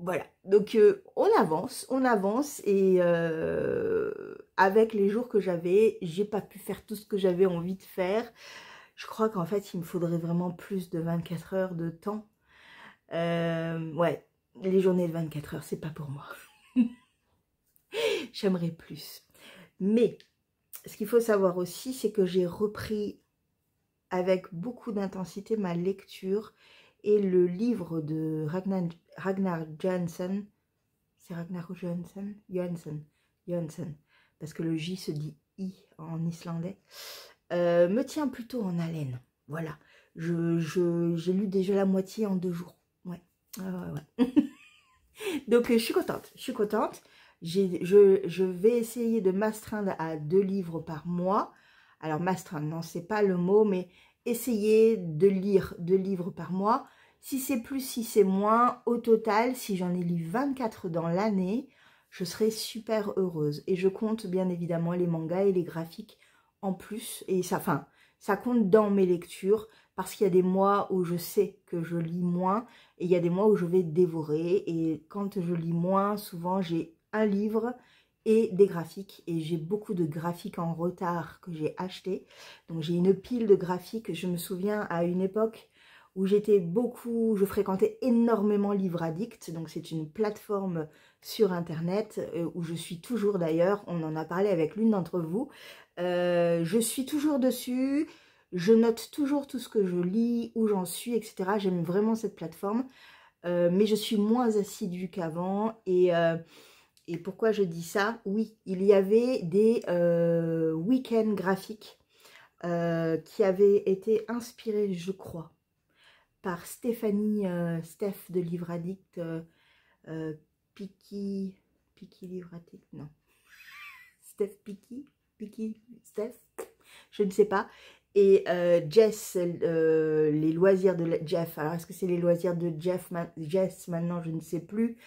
Voilà, donc on avance et avec les jours que j'avais, j'ai pas pu faire tout ce que j'avais envie de faire. Je crois qu'en fait, il me faudrait vraiment plus de 24 heures de temps. Ouais, les journées de 24 heures, c'est pas pour moi. J'aimerais plus. Mais ce qu'il faut savoir aussi, c'est que j'ai repris avec beaucoup d'intensité ma lecture. Et le livre de Ragnar Johansson, c'est Ragnar Johansson, parce que le J se dit I en islandais, me tient plutôt en haleine. Voilà, j'ai lu déjà la moitié en 2 jours. Ouais, ouais. Donc je suis contente, je vais essayer de m'astreindre à 2 livres par mois. Alors m'astreindre, non, c'est pas le mot, mais essayer de lire 2 livres par mois. Si c'est plus, si c'est moins, au total, si j'en ai lu 24 dans l'année, je serai super heureuse. Et je compte bien évidemment les mangas et les graphiques en plus. Et ça, enfin, ça compte dans mes lectures parce qu'il y a des mois où je sais que je lis moins et il y a des mois où je vais dévorer. Et quand je lis moins, souvent j'ai un livre et des graphiques. Et j'ai beaucoup de graphiques en retard que j'ai achetés. Donc j'ai une pile de graphiques. Je me souviens à une époque où je fréquentais énormément Livre Addict, donc c'est une plateforme sur internet où je suis toujours d'ailleurs, on en a parlé avec l'une d'entre vous, je suis toujours dessus, je note toujours tout ce que je lis, où j'en suis, etc. J'aime vraiment cette plateforme, mais je suis moins assidue qu'avant Et pourquoi je dis ça? Oui, il y avait des week-ends graphiques qui avaient été inspirés, je crois, par Stéphanie, Steph de Livre Addict, Piki Livre Addict, non. Steph Piki, Steph, je ne sais pas. Et Jess, les loisirs de Jeff. Alors, est-ce que c'est les loisirs de Jess maintenant? Je ne sais plus.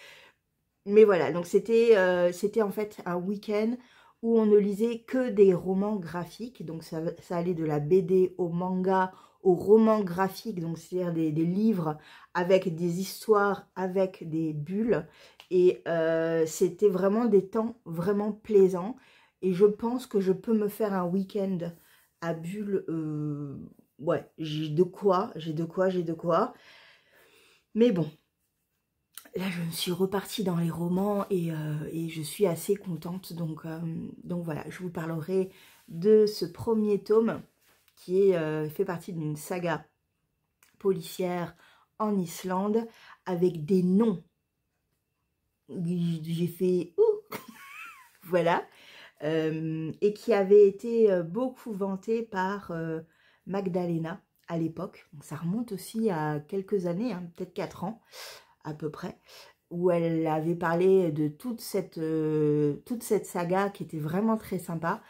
Mais voilà, donc c'était en fait un week-end où on ne lisait que des romans graphiques. Donc ça allait de la BD au manga, au roman graphique, donc c'est-à-dire des livres avec des histoires, avec des bulles. Et c'était vraiment des temps vraiment plaisants. Et je pense que je peux me faire un week-end à bulles. Ouais, j'ai de quoi. Mais bon. Là, je me suis repartie dans les romans et je suis assez contente. Donc voilà, je vous parlerai de ce premier tome qui fait partie d'une saga policière en Islande avec des noms. J'ai fait ouh voilà. Et qui avait été beaucoup vanté par Magdalena à l'époque. Ça remonte aussi à quelques années, hein, peut-être 4 ans. À peu près, où elle avait parlé de toute cette saga qui était vraiment très sympa.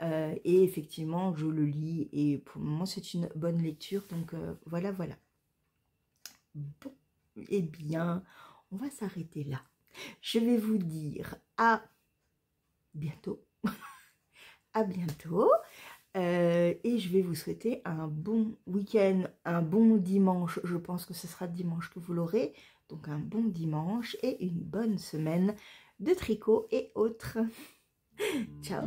Et effectivement, je le lis et pour le moment, c'est une bonne lecture. Donc voilà. Bon, eh bien, on va s'arrêter là. Je vais vous dire à bientôt. À bientôt. Et je vais vous souhaiter un bon week-end, un bon dimanche. Je pense que ce sera dimanche que vous l'aurez. Donc un bon dimanche et une bonne semaine de tricot et autres. Ciao!